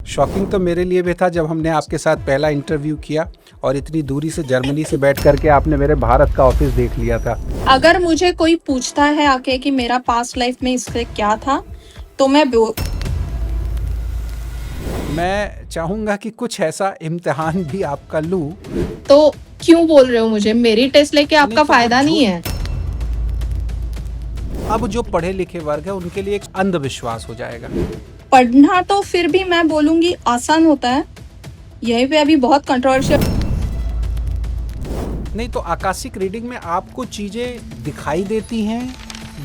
Shocking तो मेरे लिए भी था जब हमने आपके साथ पहला इंटरव्यू किया और इतनी दूरी से जर्मनी से बैठ कर के आपने मेरे भारत का ऑफिस देख लिया था। अगर मुझे कोई पूछता है आके कि मेरा पास्ट लाइफ में इससे क्या था, तो मैं चाहूँगा कि कुछ ऐसा इम्तिहान भी आपका लूँ। तो क्यों बोल रहे हो मुझे? मेरी टेस्ट लेके नहीं आपका तो वो फायदा नहीं झूठ। है। अब जो पढ़े लिखे वर्ग है उनके लिए एक अंधविश्वास हो जाएगा। पढ़ना तो फिर भी मैं बोलूंगी आसान होता है। यहीं पे अभी बहुत कंट्रोवर्शियल। नहीं तो आकाशिक रीडिंग में आपको चीज़ें दिखाई देती हैं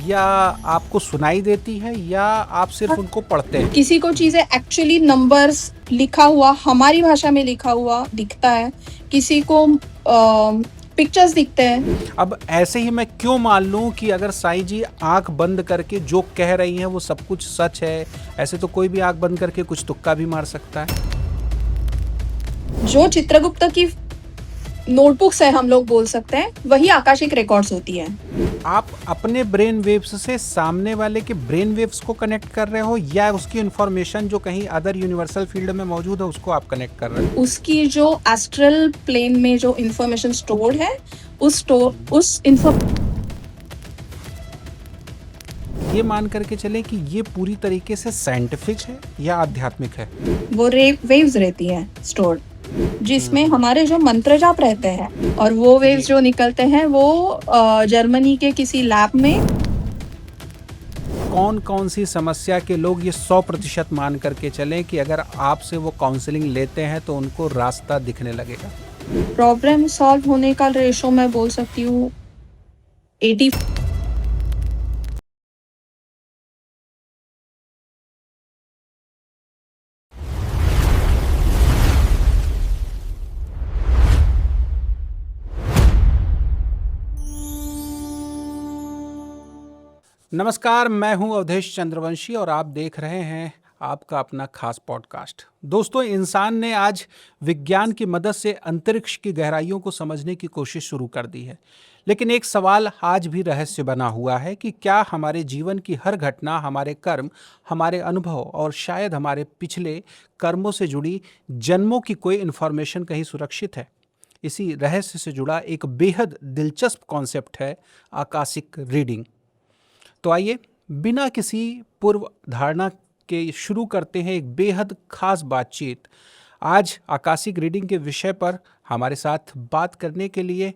या आपको सुनाई देती हैं या आप सिर्फ उनको पढ़ते हैं? किसी को चीजें एक्चुअली नंबर्स लिखा हुआ हमारी भाषा में लिखा हुआ दिखता है, किसी को पिक्चर्स दिखते हैं। अब ऐसे ही मैं क्यों मान लूं कि अगर साईं जी आंख बंद करके जो कह रही हैं वो सब कुछ सच है? ऐसे तो कोई भी आंख बंद करके कुछ तुक्का भी मार सकता है। जो चित्रगुप्त की नोटबुक्स है, हम लोग बोल सकते हैं, वही आकाशिक रिकॉर्ड्स होती है। आप अपने ब्रेन वेव्स से सामने वाले के ब्रेन वेव्स को कनेक्ट कर रहे हो या उसकी इंफॉर्मेशन जो कहीं अदर यूनिवर्सल फील्ड में मौजूद है उसको आप कनेक्ट कर रहे हो? उसकी जो एस्ट्रल प्लेन में जो इंफॉर्मेशन स्टोर्ड है, उस ये मान करके चले कि ये पूरी तरीके से साइंटिफिक है या आध्यात्मिक है? वो वेव्स रहती हैं स्टोर्ड, जिसमें हमारे जो मंत्र जाप रहते हैं, और वो वेव्स जो निकलते हैं वो जर्मनी के किसी लैब में। कौन कौन सी समस्या के लोग ये 100% मान करके चलें कि अगर आपसे वो काउंसलिंग लेते हैं तो उनको रास्ता दिखने लगेगा? प्रॉब्लम सॉल्व होने का रेशो मैं बोल सकती हूँ 80। नमस्कार, मैं हूं अवधेश चंद्रवंशी और आप देख रहे हैं आपका अपना खास पॉडकास्ट। दोस्तों, इंसान ने आज विज्ञान की मदद से अंतरिक्ष की गहराइयों को समझने की कोशिश शुरू कर दी है। लेकिन एक सवाल आज भी रहस्य बना हुआ है कि क्या हमारे जीवन की हर घटना, हमारे कर्म, हमारे अनुभव और शायद हमारे पिछले कर्मों से जुड़ी जन्मों की कोई इन्फॉर्मेशन कहीं सुरक्षित है? इसी रहस्य से जुड़ा एक बेहद दिलचस्प कॉन्सेप्ट है आकाशिक रीडिंग। तो आइए बिना किसी पूर्व धारणा के शुरू करते हैं एक बेहद खास बातचीत। आज आकाशिक रीडिंग के विषय पर हमारे साथ बात करने के लिए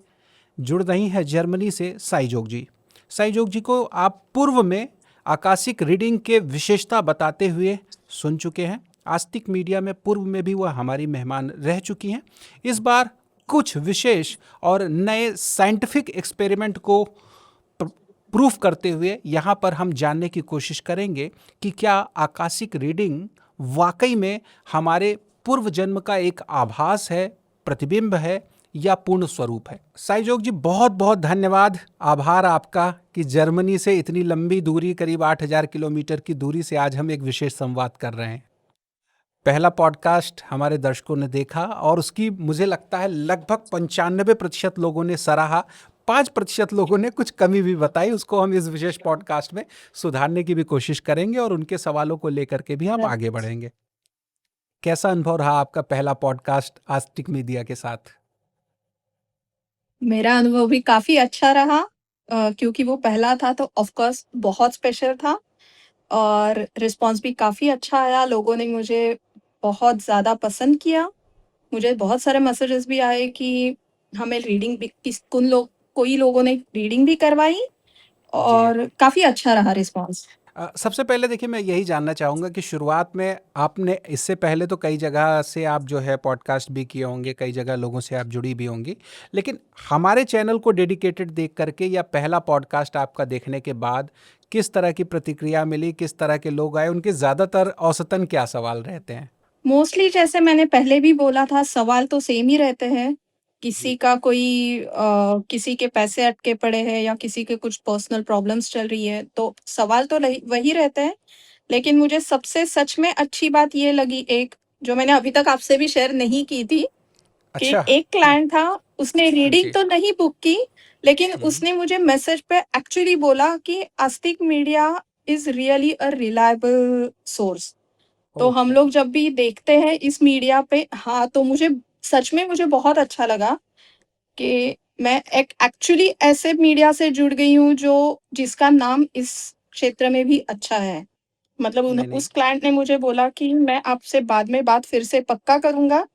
जुड़ रही हैं जर्मनी से साईजोग जी। साईजोग जी को आप पूर्व में आकाशिक रीडिंग के विशेषता बताते हुए सुन चुके हैं। आस्तिक मीडिया में पूर्व में भी वह हमारी मेहमान रह चुकी हैं। इस बार कुछ विशेष और नए साइंटिफिक एक्सपेरिमेंट को प्रूफ करते हुए यहाँ पर हम जानने की कोशिश करेंगे कि क्या आकाशिक रीडिंग वाकई में हमारे पूर्व जन्म का एक आभास है, प्रतिबिंब है या पूर्ण स्वरूप है। साईजोग जी, बहुत बहुत धन्यवाद, आभार आपका कि जर्मनी से इतनी लंबी दूरी, करीब 8,000 किलोमीटर की दूरी से आज हम एक विशेष संवाद कर रहे हैं। पहला पॉडकास्ट हमारे दर्शकों ने देखा और उसकी मुझे लगता है लगभग 95% लोगों ने सराहा। 5% लोगों ने कुछ कमी भी बताई, उसको हम इस विशेष पॉडकास्ट में सुधारने की भी कोशिश करेंगे और उनके सवालों को लेकर के भी हम आगे बढ़ेंगे। कैसा अनुभव रहा आपका पहला पॉडकास्ट आस्तिक मीडिया के साथ? मेरा अनुभव भी काफी अच्छा रहा, क्योंकि वो पहला था तो ऑफ कोर्स बहुत स्पेशल था, और रिस्पॉन्स भी काफी अच्छा आया। लोगों ने मुझे बहुत ज्यादा पसंद किया। मुझे बहुत सारे मैसेजेस भी आए कि हमें रीडिंग भी कोई लोगों ने रीडिंग भी करवाई, जी। और काफी अच्छा रहा रिस्पॉन्स। सबसे पहले देखिए, मैं यही जानना चाहूँगा कि शुरुआत में आपने, इससे पहले तो कई जगह से आप जो है पॉडकास्ट भी किए होंगे, कई जगह लोगों से आप जुड़ी भी होंगी, लेकिन हमारे चैनल को डेडिकेटेड देख करके या पहला पॉडकास्ट आपका देखने के बाद किस तरह की प्रतिक्रिया मिली, किस तरह के लोग आए, उनके ज़्यादातर औसतन क्या सवाल रहते हैं? मोस्टली जैसे मैंने पहले भी बोला था, सवाल तो सेम ही रहते हैं। जी। किसी के पैसे अटके पड़े हैं या किसी के कुछ पर्सनल प्रॉब्लम्स चल रही है, तो सवाल तो वही रहते हैं। लेकिन मुझे सबसे सच में अच्छी बात ये लगी, एक जो मैंने अभी तक आपसे भी शेयर नहीं की थी, कि अच्छा। एक क्लाइंट था, उसने रीडिंग जी। तो नहीं बुक की, लेकिन हम्म। उसने मुझे मैसेज पे एक्चुअली बोला कि आस्तिक media is really a reliable source. तो ओह! हम लोग जब भी देखते हैं इस मीडिया पे हाँ, तो मुझे सच में मुझे बहुत अच्छा लगा कि मैं एक एक्चुअली ऐसे मीडिया से जुड़ गई हूँ जो जिसका नाम इस क्षेत्र में भी अच्छा है। मतलब उन्ह नहीं, नहीं। उस क्लाइंट ने मुझे बोला कि मैं आपसे बाद में बात फिर से पक्का करूँगा,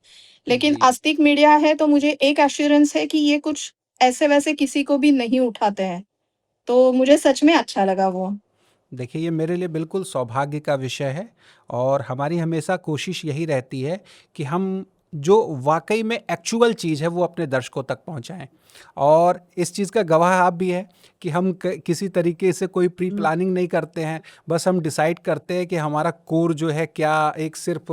लेकिन जी। आस्तिक मीडिया है तो मुझे एक एश्योरेंस है कि ये कुछ ऐसे-वैसे किसी को भी नहीं उठाते हैं। तो मुझे सच में अच्छा लगा वो। देखिए, ये मेरे लिए बिल्कुल सौभाग्य का विषय है और हमारी हमेशा कोशिश यही रहती है कि हम जो वाक़ई में एक्चुअल चीज़ है, वो अपने दर्शकों तक पहुँचाएँ। और इस चीज़ का गवाह आप भी हैं कि हम क किसी तरीके से कोई प्री प्लानिंग नहीं करते हैं। बस हम डिसाइड करते हैं कि हमारा कोर जो है क्या एक सिर्फ़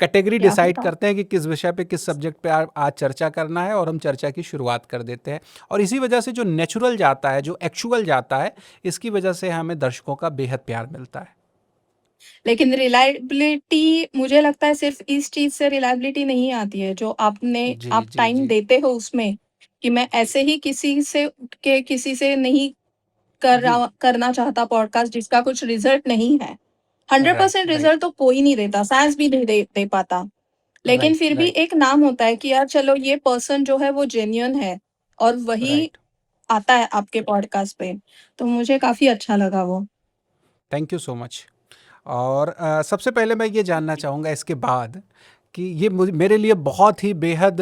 कैटेगरी क्या डिसाइड होता? करते हैं कि किस विषय पे, किस सब्जेक्ट पे आज चर्चा करना है और हम चर्चा की शुरुआत कर देते हैं। और इसी वजह से जो नेचुरल जाता है, जो एक्चुअल जाता है, इसकी वजह से हमें दर्शकों का बेहद प्यार मिलता है। लेकिन रिलायबिलिटी मुझे लगता है सिर्फ़ इस चीज़ से रिलायबिलिटी नहीं आती है, जो जी, आप जी, टाइम जी। देते हो उसमें, कि मैं ऐसे ही किसी से उठ के किसी से नहीं कर जी। रहा करना चाहता पॉडकास्ट जिसका कुछ रिज़ल्ट नहीं है। राइट, 100% राइट, रिज़ल्ट तो कोई नहीं देता, साइंस भी नहीं दे दे पाता। लेकिन राइट, फिर भी राइट, एक नाम होता है कि यार चलो ये पर्सन जो है वो जेन्युइन है और वही राइट। आता है आपके पॉडकास्ट पे। तो मुझे काफ़ी अच्छा लगा वो। Thank you so much. और सबसे पहले मैं ये जानना चाहूँगा इसके बाद कि ये मेरे लिए बहुत ही बेहद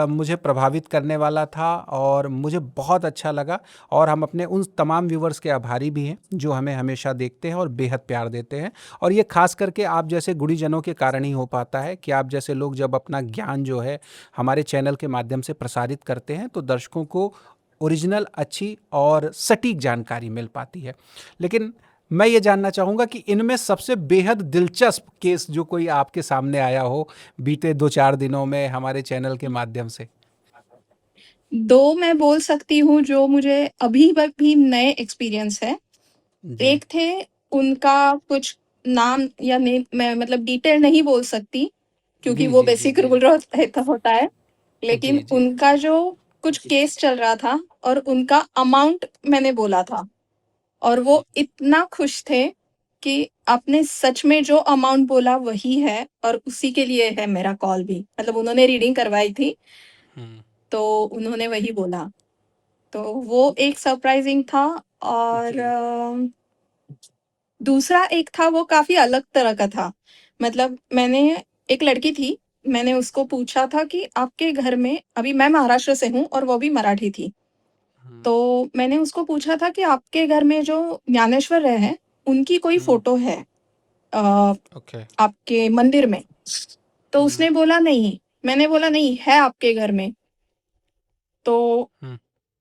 मुझे प्रभावित करने वाला था और मुझे बहुत अच्छा लगा। और हम अपने उन तमाम व्यूवर्स के आभारी भी हैं जो हमें हमेशा देखते हैं और बेहद प्यार देते हैं। और ये खास करके आप जैसे गुणीजनों के कारण ही हो पाता है कि आप जैसे लोग जब अपना ज्ञान जो है हमारे चैनल के माध्यम से प्रसारित करते हैं तो दर्शकों को ओरिजिनल, अच्छी और सटीक जानकारी मिल पाती है। लेकिन मैं ये जानना चाहूँगा कि इनमें सबसे बेहद दिलचस्प केस जो कोई आपके सामने आया हो बीते 2-4 दिनों में हमारे चैनल के माध्यम से? 2 मैं बोल सकती हूँ जो मुझे अभी ब भी नए एक्सपीरियंस है। जी। एक थे उनका कुछ नाम या नेम मैं मतलब डिटेल नहीं बोल सकती, क्योंकि जी, वो जी, जी, बेसिक जी। रूल होता है। लेकिन जी, जी। उनका जो कुछ केस चल रहा था और उनका अमाउंट मैंने बोला था और वो इतना खुश थे कि आपने सच में जो अमाउंट बोला वही है और उसी के लिए है मेरा कॉल भी। मतलब उन्होंने रीडिंग करवाई थी, हुँ। तो उन्होंने वही बोला। तो वो एक सरप्राइज़िंग था और जी। दूसरा एक था वो काफ़ी अलग तरह का था। मतलब मैंने एक लड़की थी, मैंने उसको पूछा था कि आपके घर में अभी मैं महाराष्ट्र से हूँ और वो भी मराठी थी। हुँ, तो मैंने उसको पूछा था कि आपके घर में जो ज्ञानेश्वर रहे हैं, उनकी कोई हुँ। फ़ोटो है अ, ओके। आपके मंदिर में? तो हुँ, उसने बोला नहीं। मैंने बोला नहीं है आपके घर में। तो हुँ,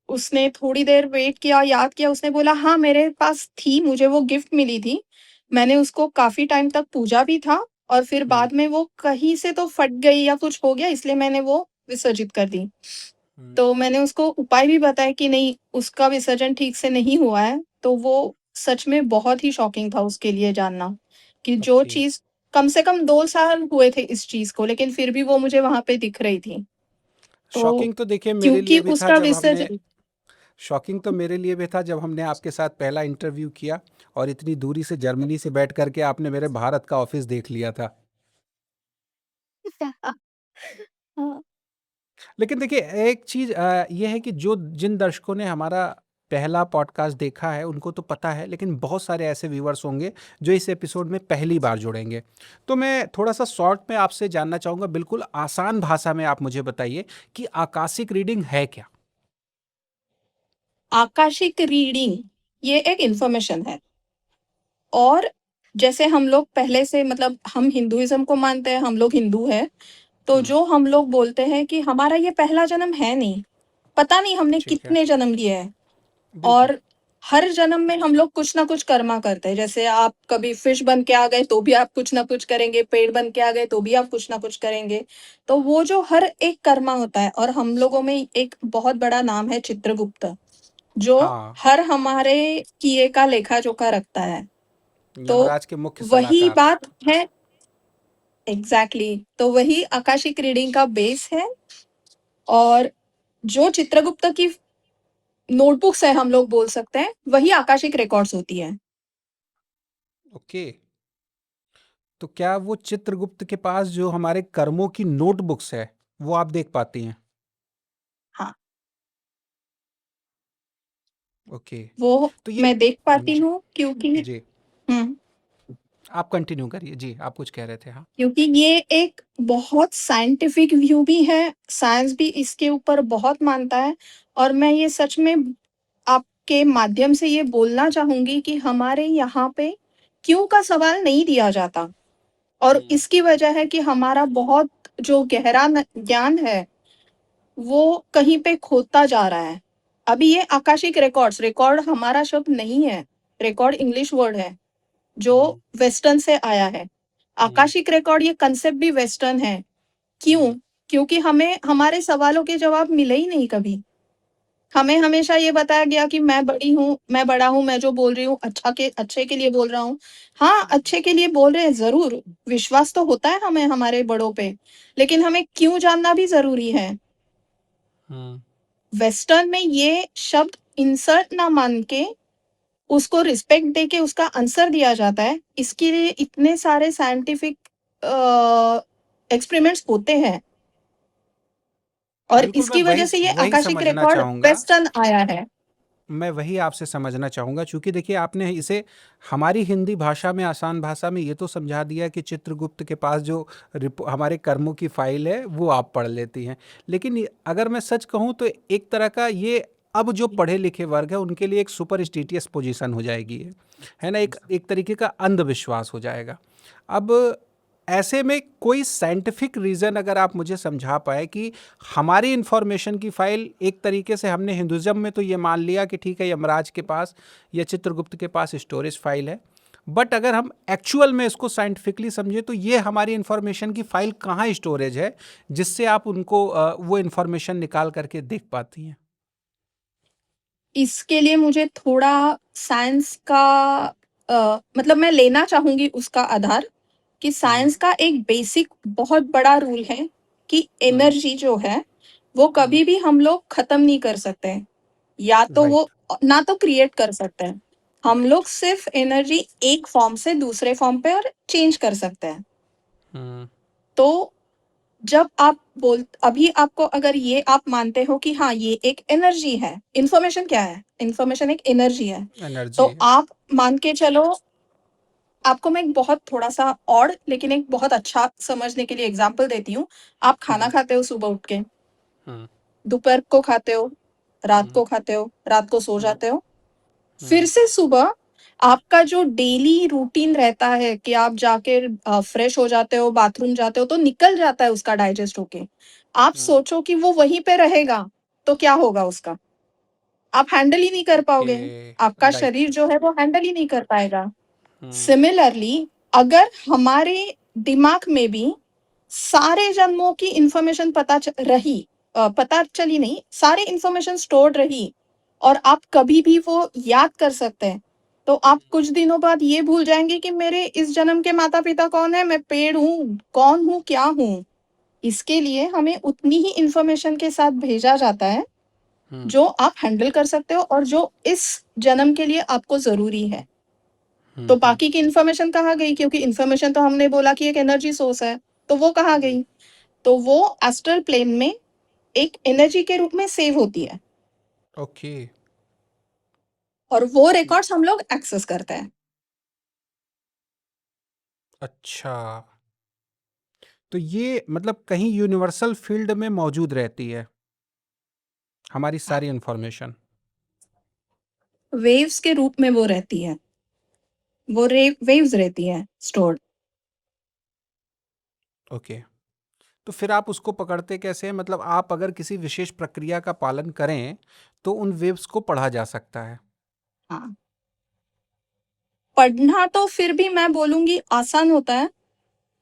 उसने थोड़ी देर वेट किया, याद किया, उसने बोला हाँ, मेरे पास थी, मुझे वो गिफ्ट मिली थी। मैंने उसको काफ़ी टाइम तक पूजा भी था और फिर हुँ, बाद में वो कहीं से तो फट गई या कुछ हो गया इसलिए मैंने वो विसर्जित कर दी। हुँ। तो मैंने उसको उपाय भी बताए कि नहीं, उसका विसर्जन ठीक से नहीं हुआ है, तो वो सच में बहुत ही शॉकिंग था उसके लिए जानना, कि जो ओके। चीज़ कम से कम 2 साल हुए थे इस चीज़ को, लेकिन फिर भी वो मुझे वहाँ पे दिख रही थी। तो शॉकिंग तो देखिए मेरे क्योंकि लिए भी था उसका जब हमने विसर्जन शॉकिंग तो मेरे लिए भी था जब हमने आपके साथ पहला इंटरव्यू किया और इतनी दूरी से जर्मनी से बैठ कर के आपने मेरे भारत का ऑफ़िस देख लिया था। हाँ। लेकिन देखिए एक चीज़ ये है कि जो जिन दर्शकों ने हमारा पहला पॉडकास्ट देखा है उनको तो पता है, लेकिन बहुत सारे ऐसे व्यूअर्स होंगे जो इस एपिसोड में पहली बार जुड़ेंगे। तो मैं थोड़ा-सा शॉर्ट में आपसे जानना चाहूँगा, बिल्कुल आसान भाषा में आप मुझे बताइए कि आकाशिक रीडिंग है क्या? आकाशिक रीडिंग ये एक इन्फॉर्मेशन है और जैसे हम लोग पहले से मतलब हम हिंदुइज़्म को मानते हैं, हम लोग हिंदू हैं, तो हुँ, जो हम लोग बोलते हैं कि हमारा ये पहला जन्म है नहीं, पता नहीं हमने ठीक है। कितने जन्म लिए हैं बिल्कुल। और हर जन्म में हम लोग कुछ ना कुछ कर्मा करते हैं। जैसे आप कभी फिश बन के आ गए, तो भी आप कुछ ना कुछ करेंगे, पेड़ बन के आ गए, तो भी आप कुछ ना कुछ करेंगे। तो वो जो हर एक कर्मा होता है और हम लोगों में एक बहुत बड़ा नाम है चित्रगुप्त, जो हाँ, हर हमारे किए का लेखा-जोखा रखता है। तो यमराज के मुख्य वही सलाहकार। बात है एग्ज़ैक्टली तो वही आकाशिक रीडिंग का बेस है और जो चित्रगुप्त की नोटबुक्स है हम लोग बोल सकते हैं, वही आकाशिक रिकॉर्ड्स होती हैं। ओके। तो क्या वो चित्रगुप्त के पास जो हमारे कर्मों की नोटबुक्स है, वो आप देख पाती हैं? हाँ, ओके। वो तो ये मैं देख पाती जी, हूँ क्योंकि जी। हुँ, आप कंटिन्यू करिए। जी, आप कुछ कह रहे थे, हाँ। क्योंकि ये एक बहुत साइंटिफिक व्यू भी है, साइंस भी इसके ऊपर बहुत मानता है और मैं ये सच में आपके माध्यम से ये बोलना चाहूँगी कि हमारे यहाँ पे क्यों का सवाल नहीं दिया जाता और हुँ, इसकी वजह है कि हमारा बहुत जो गहरा ज्ञान है वो कहीं पे खोता जा रहा है। अभी ये आकाशिक रिकॉर्ड्स, रिकॉर्ड हमारा शब्द नहीं है, रिकॉर्ड इंग्लिश वर्ड है, जो हुँ, वेस्टर्न से आया है। हुँ, आकाशिक रिकॉर्ड ये कांसेप्ट भी वेस्टर्न है। क्यों? हुँ, क्योंकि हमें हमारे सवालों के जवाब मिले ही नहीं कभी। हमें हमेशा ये बताया गया कि मैं बड़ी हूँ, मैं बड़ा हूँ, मैं जो बोल रही हूँ अच्छे के लिए बोल रहा हूँ। हाँ, अच्छे के लिए बोल रहे हैं ज़रूर, विश्वास तो होता है हमें हमारे बड़ों पे, लेकिन हमें क्यों जानना भी ज़रूरी है। हुँ। वेस्टर्न में ये शब्द इंसल्ट ना मान के उसको रिस्पेक्ट दे के उसका आंसर दिया जाता है। इसके लिए इतने सारे साइंटिफिक एक्सपेरिमेंट्स होते हैं और बिल्कुल, मैं इसकी वजह वही से ये वही आकाशिक समझना रिकॉर्ड चाहूँगा। वेस्टर्न आया है। मैं वही आपसे समझना चाहूँगा, चूँकि देखिए आपने इसे हमारी हिंदी भाषा में, आसान भाषा में ये तो समझा दिया कि चित्रगुप्त के पास जो हमारे कर्मों की फाइल है वो आप पढ़ लेती हैं। लेकिन अगर मैं सच कहूँ तो एक तरह का ये अब जो पढ़े लिखे वर्ग है उनके लिए एक सुपरस्टिटियस पोजीशन हो जाएगी ये, है ना? एक एक तरीके का अंधविश्वास हो जाएगा। अब ऐसे में कोई साइंटिफिक रीज़न अगर आप मुझे समझा पाए कि हमारी इन्फॉर्मेशन की फाइल एक तरीके से, हमने हिंदुज़्म में तो ये मान लिया कि ठीक है यमराज के पास या चित्रगुप्त के पास स्टोरेज फाइल है, बट अगर हम एक्चुअल में इसको साइंटिफिकली समझे तो ये हमारी इन्फॉर्मेशन की फाइल कहाँ स्टोरेज है जिससे आप उनको वो इन्फॉर्मेशन निकाल करके देख पाती हैं? इसके लिए मुझे थोड़ा साइंस का मतलब मैं लेना चाहूँगी उसका आधार कि हम्म, साइंस का एक बेसिक बहुत बड़ा रूल है कि हम्म, एनर्जी जो है, वो हम्म, कभी भी हम लोग खत्म नहीं कर सकते हैं। या तो वो राइट, ना तो क्रिएट कर सकते हैं। हम राइट, लोग सिर्फ़ एनर्जी एक फ़ॉर्म से दूसरे फ़ॉर्म पे और चेंज कर सकते हैं। हम्म, तो जब आप बोल अभी आपको अगर ये आप मानते हो कि हाँ, ये एक एनर्जी है, इन्फॉर्मेशन क्या है? इन्फॉर्मेशन एक एनर्जी है। एनर्जी तो है। आप मान के चलो आपको मैं एक बहुत थोड़ा-सा ऑड लेकिन एक बहुत अच्छा समझने के लिए एग्ज़ाम्पल देती हूँ। आप खाना जी, खाते हो सुबह उठ के, हम्म, दोपहर को खाते हो, रात हम्म, को खाते हो, रात को सो हम्म, जाते हो। फिर हम्म, से सुबह आपका जो डेली रूटीन रहता है कि आप जाके फ्रेश हो जाते हो, बाथरूम जाते हो, तो निकल जाता है उसका डाइजेस्ट होके। आप हम्म, सोचो कि वो वहीं पे रहेगा, तो क्या होगा उसका? आप हैंडल ही नहीं कर ओके, पाओगे। आपका राइट, शरीर जो है वो हैंडल ही नहीं कर पाएगा। हम्म, सिमिलरली अगर हमारे दिमाग में भी सारे जन्मों की इन्फॉर्मेशन पता चली नहीं, सारी इन्फॉर्मेशन स्टोर्ड रही और आप कभी भी वो याद कर सकते हैं, तो आप कुछ दिनों बाद ये भूल जाएँगे कि मेरे इस जन्म के माता-पिता कौन हैं, मैं पेड़ हूँ, कौन हूँ, क्या हूँ? इसके लिए हमें उतनी ही इन्फॉर्मेशन के साथ भेजा जाता है, हम्म, जो आप हैंडल कर सकते हो और जो इस जन्म के लिए आपको ज़रूरी है। तो हम्म, बाकी की इन्फॉर्मेशन कहाँ गई? क्योंकि इन्फॉर्मेशन तो हमने बोला कि एक एनर्जी सोर्स है, तो वो कहाँ हम्म, गई? तो वो एस्ट्रल प्लेन में एक एनर्जी के रूप में सेव होती है ओके, और वो रिकॉर्ड्स हम लोग एक्सेस करते हैं। अच्छा, तो ये मतलब कहीं यूनिवर्सल फील्ड में मौजूद रहती है हमारी सारी इन्फॉर्मेशन। वेव्स के रूप में वो रहती है। वो वेव्स रहती हैं स्टोर्ड। ओके, तो फिर आप उसको पकड़ते कैसे हैं? मतलब आप अगर किसी विशेष प्रक्रिया का पालन करें तो उन वेव्स को पढ़ा जा सकता है। हाँ, पढ़ना तो फिर भी मैं बोलूँगी आसान होता है।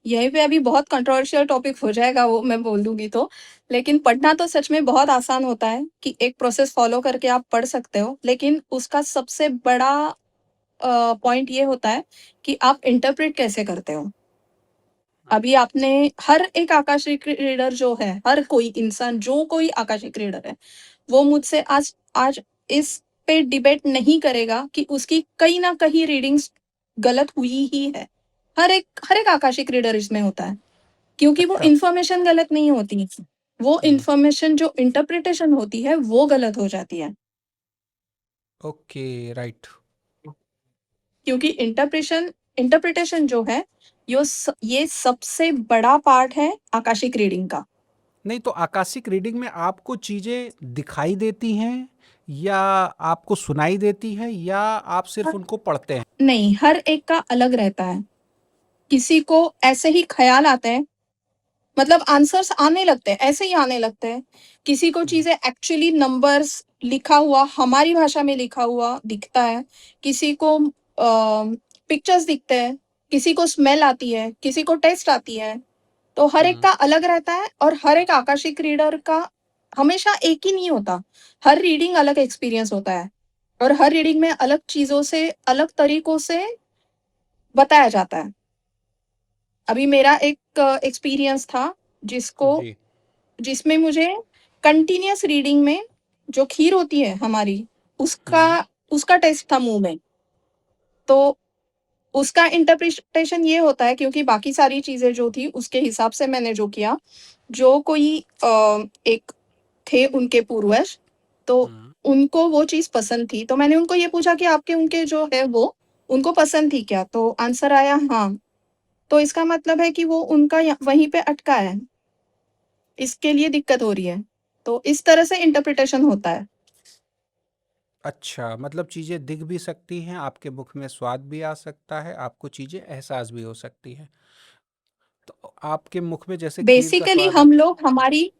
यहीं पे अभी बहुत कंट्रोवर्शियल टॉपिक हो जाएगा वो मैं बोल दूँगी तो। लेकिन पढ़ना तो सच में बहुत आसान होता है कि एक प्रोसेस फ़ॉलो करके आप पढ़ सकते हो। लेकिन उसका सबसे बड़ा पॉइंट ये होता है कि आप इंटरप्रेट कैसे करते हो। अभी आपने हर एक आकाशिक रीडर जो है, हर कोई इंसान जो कोई आकाशिक रीडर है, वो मुझसे आज आज इस पे डिबेट नहीं करेगा कि उसकी कहीं न कहीं रीडिंग्स गलत हुई ही है। हर एक आकाशिक रीडर इसमें होता है, क्योंकि वो अच्छा। इंफॉर्मेशन गलत नहीं होती, वो हम्म। इंफॉर्मेशन जो इंटरप्रिटेशन होती है वो गलत हो जाती है, ओके, राइट। क्योंकि इंटरप्रिटेशन जो है ये सबसे बड़ा पार्ट है आकाशिक रीडिंग का। नहीं तो आकाशिक रीडिंग में आपको चीजें दिखाई देती हैं या आपको सुनाई देती हैं या आप सिर्फ उनको पढ़ते हैं? नहीं, हर एक का अलग रहता है। किसी को ऐसे ही ख्याल आते हैं, मतलब आंसर्स आने लगते हैं, ऐसे ही आने लगते हैं। किसी को चीज़ें एक्चुअली नंबर्स लिखा हुआ, हमारी भाषा में लिखा हुआ दिखता है। किसी को पिक्चर्स दिखते हैं, किसी को स्मेल आती है, किसी को टेस्ट आती है। तो हर एक हम्म। का अलग रहता है और हर एक आकाशिक रीडर का हमेशा एक ही नहीं होता। हर रीडिंग अलग एक्सपीरियंस होता है और हर रीडिंग में अलग चीज़ों से, अलग तरीकों से बताया जाता है। अभी मेरा एक एक्सपीरियंस था जिसको जी। जिसमें मुझे कंटीन्यूअस रीडिंग में जो खीर होती है हमारी, उसका हम्म। उसका टेस्ट था मुँह में। तो उसका इंटरप्रिटेशन ये होता है, क्योंकि बाकी सारी चीज़ें जो थी उसके हिसाब से मैंने जो किया, जो कोई एक थे उनके पूर्वज, तो हम्म। उनको वो चीज़ पसंद थी। तो मैंने उनको ये पूछा कि आपके उनके जो है वो उनको पसंद थी क्या? तो आंसर आया हाँ। तो इसका मतलब है कि वो उनका वहीं पे अटका है, इसके लिए दिक्कत हो रही है। तो इस तरह से इंटरप्रिटेशन होता है। अच्छा, मतलब चीजें दिख भी सकती हैं, आपके मुख में स्वाद भी आ सकता है, आपको चीजें एहसास भी हो सकती हैं। तो आपके मुख में जैसे खीर का बेसिकली स्वाद। हम लोग हमारी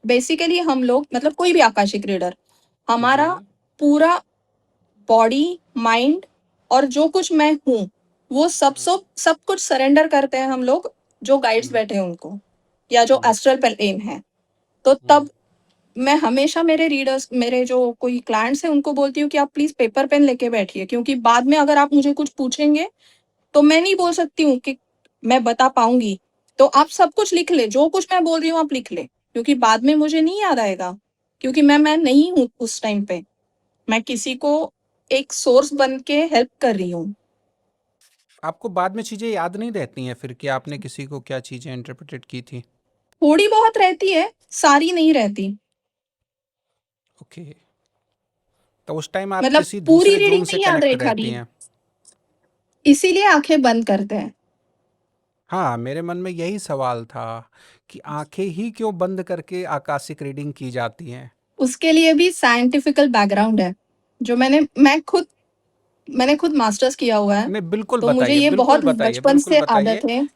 बेसिकली हम लोग मतलब कोई भी आकाशिक रीडर, जी। हमारा पूरा बॉडी, माइंड और जो कुछ मैं हूँ, वो सब कुछ सरेंडर करते हैं हम लोग, जो गाइड्स हम्म। बैठे हैं उनको, या जो हम्म। एस्ट्रल प्लेन है। तो हम्म। तब मैं हमेशा मेरे रीडर्स, मेरे जो कोई क्लाइंट्स हैं उनको बोलती हूँ कि आप प्लीज़ पेपर पेन लेके बैठिए, क्योंकि बाद में अगर आप मुझे कुछ पूछेंगे, तो मैं नहीं बोल सकती हूँ कि मैं बता पाऊँगी। तो आप सब कुछ लिख लें, जो कुछ मैं बोल रही हूँ आप लिख लें, क्योंकि बाद में मुझे नहीं याद आएगा, क्योंकि मैं नहीं हूँ उस टाइम पे। मैं किसी को एक सोर्स बन के हेल्प कर रही हूँ। आपको बाद में चीजें याद नहीं रहती हैं फिर कि आपने किसी को क्या चीजें इंटरप्रेटेड की थी? थोड़ी बहुत रहती है, सारी नहीं रहती। ओके। तो उस टाइम आप मतलब किसी पूरी दूसरे रीडिंग जोन से नहीं याद कनेक्ट रही रहती खाली, हैं? इसीलिए आँखें बंद करते हैं। हाँ, मेरे मन में यही सवाल था कि आंखें ही क्यों बंद करके आकाशिक रीडिंग की जाती हैं? उसके लिए भी साइंटिफिकल बैकग्राउंड है, जो मैंने खुद मास्टर्स किया हुआ है, नहीं, बिल्कुल तो मुझे बताइए, ये बिल्कुल बहुत बताइए, बचपन बिल्कुल से बताइए। आदत है।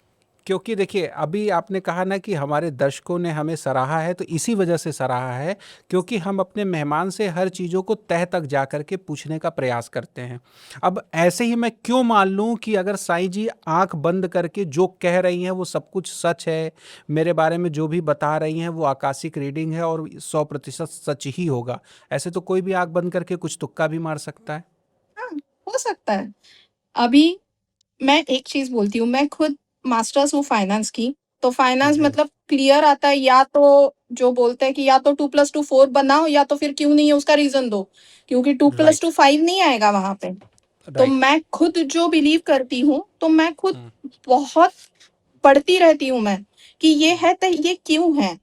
क्योंकि देखिए, अभी आपने कहा ना कि हमारे दर्शकों ने हमें सराहा है, तो इसी वजह से सराहा है क्योंकि हम अपने मेहमान से हर चीज़ों को तह तक जा कर के पूछने का प्रयास करते हैं। अब ऐसे ही मैं क्यों मान लूं कि अगर साईं जी आंख बंद करके जो कह रही हैं वो सब कुछ सच है, मेरे बारे में जो भी बता रही हैं वो आकाशिक रीडिंग है और 100% सच ही होगा। ऐसे तो कोई भी आंख बंद करके कुछ तुक्का भी मार सकता है। हाँ, हो सकता है। अभी मैं एक चीज़ बोलती हूँ, मैं खुद मास्टर्स हूँ फाइनेंस की, तो फाइनेंस जी। मतलब क्लियर आता है, या तो जो बोलते हैं कि या तो 2+2 4 बनाओ, या तो फिर क्यों नहीं है उसका रीज़न दो, क्योंकि 2+2 राइट। 5 नहीं आएगा वहाँ पे। तो राइट। मैं खुद जो बिलीव करती हूँ, तो मैं खुद हम्म। बहुत पढ़ती रहती हूँ मैं, कि ये है तो ये क्यों है?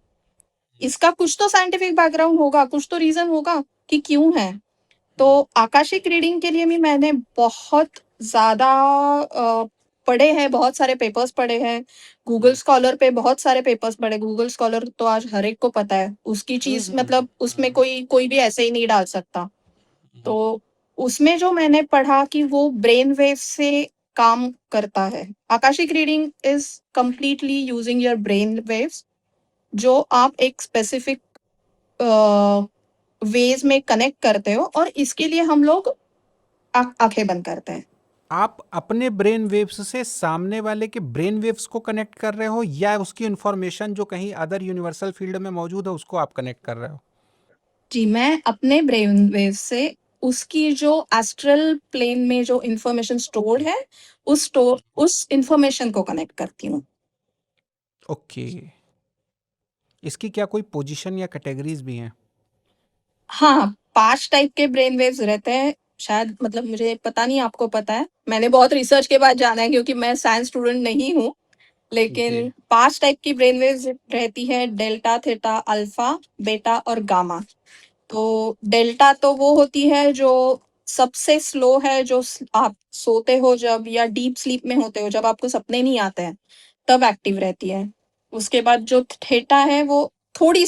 इसका कुछ तो साइंटिफिक बैकग्राउंड होगा, कुछ तो रीज़न होगा कि क्यों है। तो आकाशिक रीडिंग के लिए भी मैंने बहुत ज़्यादा पढ़े हैं, बहुत सारे पेपर्स पढ़े हैं। गूगल हम्म। स्कॉलर पे बहुत सारे पेपर्स पढ़े। गूगल स्कॉलर तो आज हर एक को पता है। उसकी हम्म। चीज़ मतलब उसमें कोई कोई भी ऐसे ही नहीं डाल सकता। तो उसमें जो मैंने पढ़ा कि वो ब्रेन वेव्स से काम करता है। Akashic reading is completely using your brain waves, जो आप एक स्पेसिफिक वेज में कनेक्ट करते हो, और इसके लिए हम लोग आंखें बंद करते हैं। आप अपने ब्रेन वेव्स से सामने वाले के ब्रेन वेव्स को कनेक्ट कर रहे हो या उसकी इंफॉर्मेशन जो कहीं अदर यूनिवर्सल फील्ड में मौजूद है उसको आप कनेक्ट कर रहे हो? जी, मैं अपने ब्रेन वेव से उसकी जो एस्ट्रल प्लेन में जो इन्फॉर्मेशन स्टोर्ड है, उस इन्फॉर्मेशन को कनेक्ट करती हूँ। ओके। इसकी क्या कोई पोजीशन या कैटेगरीज भी हैं? हाँ, 5 टाइप के ब्रेन वेव्स रहते हैं। शायद मतलब मुझे पता नहीं आपको पता है, मैंने बहुत रिसर्च के बाद जाना है क्योंकि मैं साइंस स्टूडेंट नहीं हूँ। जी। लेकिन 5 टाइप की ब्रेन वेव्स रहती है, डेल्टा, थीटा, अल्फा, बीटा और गामा। तो डेल्टा तो वो होती है जो सबसे स्लो है, जो आप सोते हो जब या डीप स्लीप में होते हो, जब आपको सपने नहीं आते हैं, तब एक्टिव रहती है। उसके बाद जो थीटा है वो थोड़ी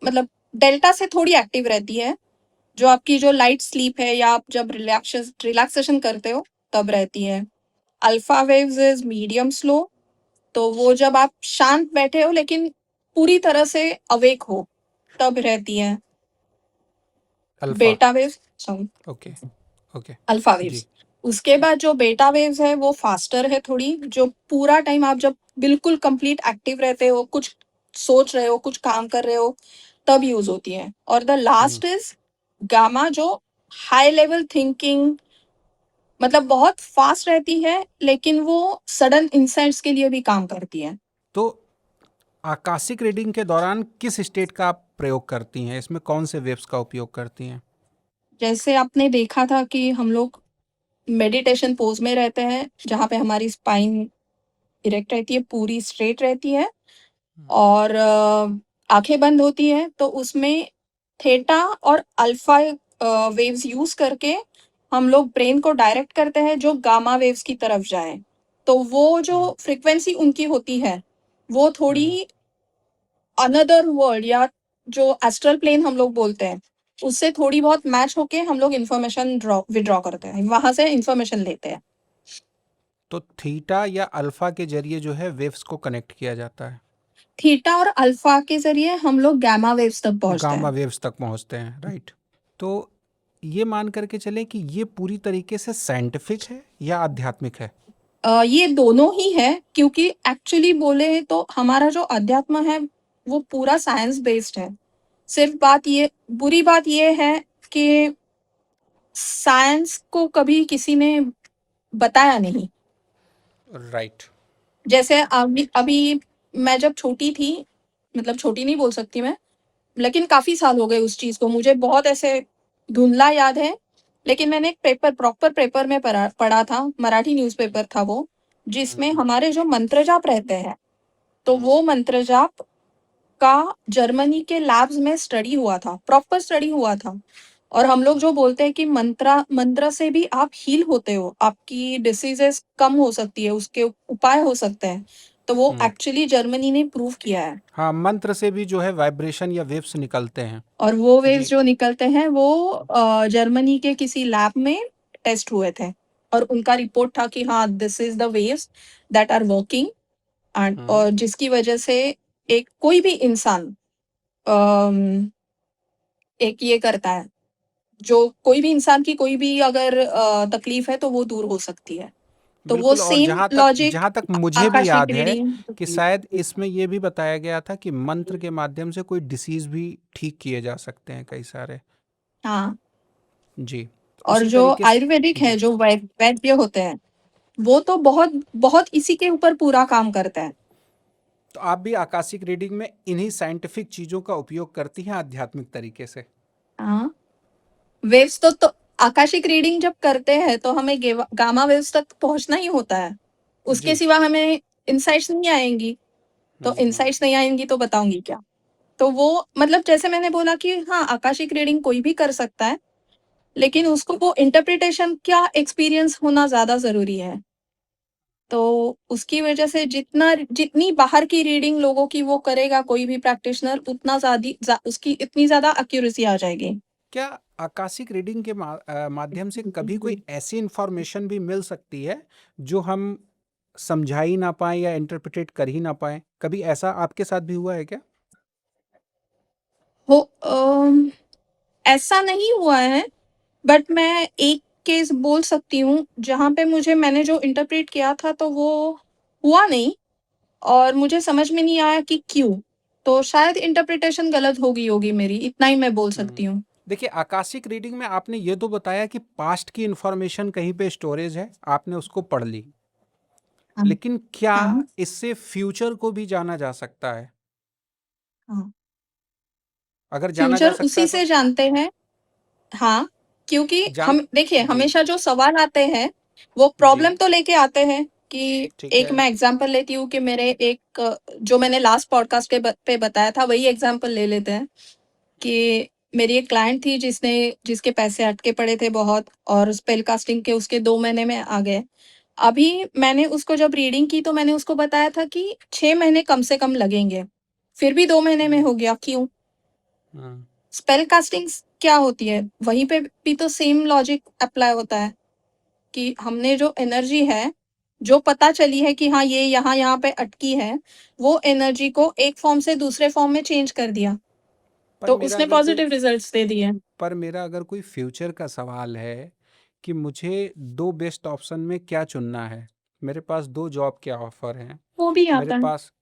मतलब डेल्टा से थोड़ी एक्टिव रहती है, जो आपकी जो लाइट स्लीप है या आप जब रिलैक्सेशन करते हो तब रहती है। Alpha waves is medium slow, तो वो जब आप शांत बैठे हो लेकिन पूरी तरह से अवेक हो तब रहती है। Alpha. Beta waves, sorry, okay. Okay. Alpha जी। वेव्स। उसके बाद जो बेटा वेव्स है वो फास्टर है थोड़ी, जो पूरा टाइम आप जब बिल्कुल कंप्लीट एक्टिव रहते हो, कुछ सोच रहे हो, कुछ काम कर रहे हो, तब यूज होती है। और द लास्ट इज गामा, जो हाई लेवल थिंकिंग, मतलब बहुत फास्ट रहती है लेकिन वो सडन इंसाइट्स के लिए भी काम करती है। तो आकाशिक रीडिंग के दौरान किस स्टेट का आप प्रयोग करती हैं? इसमें कौन से वेव्स का उपयोग करती हैं? जैसे आपने देखा था कि हम लोग मेडिटेशन पोज में रहते हैं, जहाँ पे हमारी स्पाइन इरेक्ट रहती है, पूरी स्ट्रेट रहती है और आंखें बंद होती हैं, तो उसमें थीटा और अल्फा वेव्स यूज करके हम लोग ब्रेन को डायरेक्ट करते हैं जो गामा वेव्स की तरफ जाए। तो वो जो फ्रीक्वेंसी उनकी होती है वो थोड़ी अनदर वर्ल्ड या जो एस्ट्रल प्लेन हम लोग बोलते हैं, उससे थोड़ी बहुत मैच होके हम लोग इन्फॉर्मेशन विड्रॉ करते हैं, वहां से इन्फॉर्मेशन लेते हैं। तो थीटा या अल्फा के जरिए जो है वेव्स को कनेक्ट किया जाता है, थीटा और अल्फा के जरिए हम लोग गामा वेव्स तक पहुंचते गामा हैं। वेव्स तक पहुंचते हैं, राइट? तो ये मान करके चलें कि ये पूरी तरीके से साइंटिफिक है या आध्यात्मिक है? ये दोनों ही है, क्योंकि एक्चुअली बोले तो हमारा जो अध्यात्म है वो पूरा साइंस बेस्ड है। सिर्फ बात ये, बुरी बात ये है कि साइंस को कभी किसी ने बताया नहीं। राइट। जैसे अभी अभी मैं जब छोटी थी, मतलब छोटी नहीं बोल सकती मैं, लेकिन काफी साल हो गए उस चीज को, मुझे बहुत ऐसे धुंधला याद है। लेकिन मैंने एक पेपर, प्रॉपर पेपर में पढ़ा था, मराठी न्यूज़पेपर था वो, जिसमें हमारे जो मंत्र जाप रहते हैं, तो वो मंत्र जाप का जर्मनी के लैब्स में स्टडी हुआ था, प्रॉपर स्टडी हुआ था। और हम लोग जो बोलते हैं कि मंत्र से भी आप हील होते हो, आपकी डिसीजेस कम हो सकती है, उसके उपाय हो सकते हैं, तो वो एक्चुअली जर्मनी ने प्रूव किया है। हाँ, मंत्र से भी जो है वाइब्रेशन या वेव्स निकलते हैं। और वो वेव्स जी। जो निकलते हैं वो जर्मनी के किसी लैब में टेस्ट हुए थे, और उनका रिपोर्ट था कि हाँ, this is the waves that are working. And और जिसकी वजह से एक कोई भी इंसान एक ये करता है, जो कोई भी इंसान की कोई भी अगर तकलीफ है तो वो दूर हो सकती है। तो वो बिल्कुल। और सेम लॉजिक जहाँ तक मुझे भी आकाशिक याद है रीडिंग। कि शायद इसमें ये भी बताया गया था कि मंत्र के माध्यम से कोई डिसीज भी ठीक किए जा सकते हैं, कई सारे। हाँ, जी। और उसी जो तरीके से। आयुर्वेदिक है, जी। जो वैद्य होते हैं, वो तो बहुत बहुत इसी के ऊपर पूरा काम करता है। तो आप भी आकाशिक रीडिंग में इन्हीं साइंटिफिक चीजों का उपयोग करती हैं आध्यात्मिक तरीके से? हाँ, वेव्स तो आकाशिक रीडिंग जब करते हैं तो हमें गामा वेव्स तक पहुंचना ही होता है, उसके जी। सिवा हमें इंसाइट्स नहीं आएंगी। तो इंसाइट्स नहीं आएंगी तो बताऊंगी क्या? तो वो मतलब जैसे मैंने बोला कि हाँ, आकाशिक रीडिंग कोई भी कर सकता है, लेकिन उसको वो इंटरप्रिटेशन क्या एक्सपीरियंस होना ज्यादा जरूरी है। तो उसकी वजह से जितनी बाहर की रीडिंग लोगों की वो करेगा कोई भी प्रैक्टिशनर, उतना उसकी इतनी ज्यादा एक्यूरेसी आ जाएगी। क्या आकाशिक रीडिंग के माध्यम से कभी कोई ऐसी इंफॉर्मेशन भी मिल सकती है जो हम समझा ही ना पाए या इंटरप्रिटेट कर ही ना पाए? कभी ऐसा आपके साथ भी हुआ है क्या? हो ऐसा नहीं हुआ है, बट मैं एक केस बोल सकती हूँ जहाँ पे मैंने जो इंटरप्रेट किया था तो वो हुआ नहीं, और मुझे समझ में नहीं आया कि क्यों। तो शायद इंटरप्रिटेशन गलत हो गई होगी मेरी, इतना ही मैं बोल सकती हूँ। देखिए, आकाशिक रीडिंग में आपने ये तो बताया कि पास्ट की इंफॉर्मेशन कहीं पे स्टोरेज है, आपने उसको पढ़ ली, हाँ, लेकिन क्या हाँ, इससे फ्यूचर को भी जाना जा सकता है? हाँ। अगर जाना जा फ्यूचर सकता उसी है से तो? जानते हैं। हाँ, क्योंकि जान हम देखिए जी, हमेशा जो सवाल आते हैं वो जी, प्रॉब्लम तो लेके आते हैं कि ठीक एक है। मैं एग्जांपल लेती हूँ कि मेरे एक जो मैंने लास्ट पॉडकास्ट के पे बताया था वही एग्जांपल ले लेते हैं कि मेरी एक क्लाइंट थी जिसके पैसे अटके पड़े थे बहुत और स्पेल कास्टिंग के उसके 2 महीने में आ गए। अभी मैंने उसको जब रीडिंग की तो मैंने उसको बताया था कि 6 महीने कम से कम लगेंगे। फिर भी 2 महीने में हुँ, हो गया, क्यों? हुँ, स्पेल कास्टिंग्स क्या होती है? वहीं पे भी तो सेम लॉजिक अप्लाई होता है कि हमने जो एनर्जी है, जो पता चली है कि हाँ, ये यहाँ-यहाँ पे अटकी है, वो एनर्जी को एक फॉर्म से दूसरे फॉर्म में चेंज कर दिया, पर तो मेरा उसने अगर कोई पॉजिटिव रिजल्ट्स दे दिए। पर मेरा अगर कोई फ्यूचर का सवाल है कि मुझे 2 बेस्ट ऑप्शन में क्या चुनना है? मेरे पास 2 जॉब के ऑफ़र हैं, वो भी मेरे आता है। पास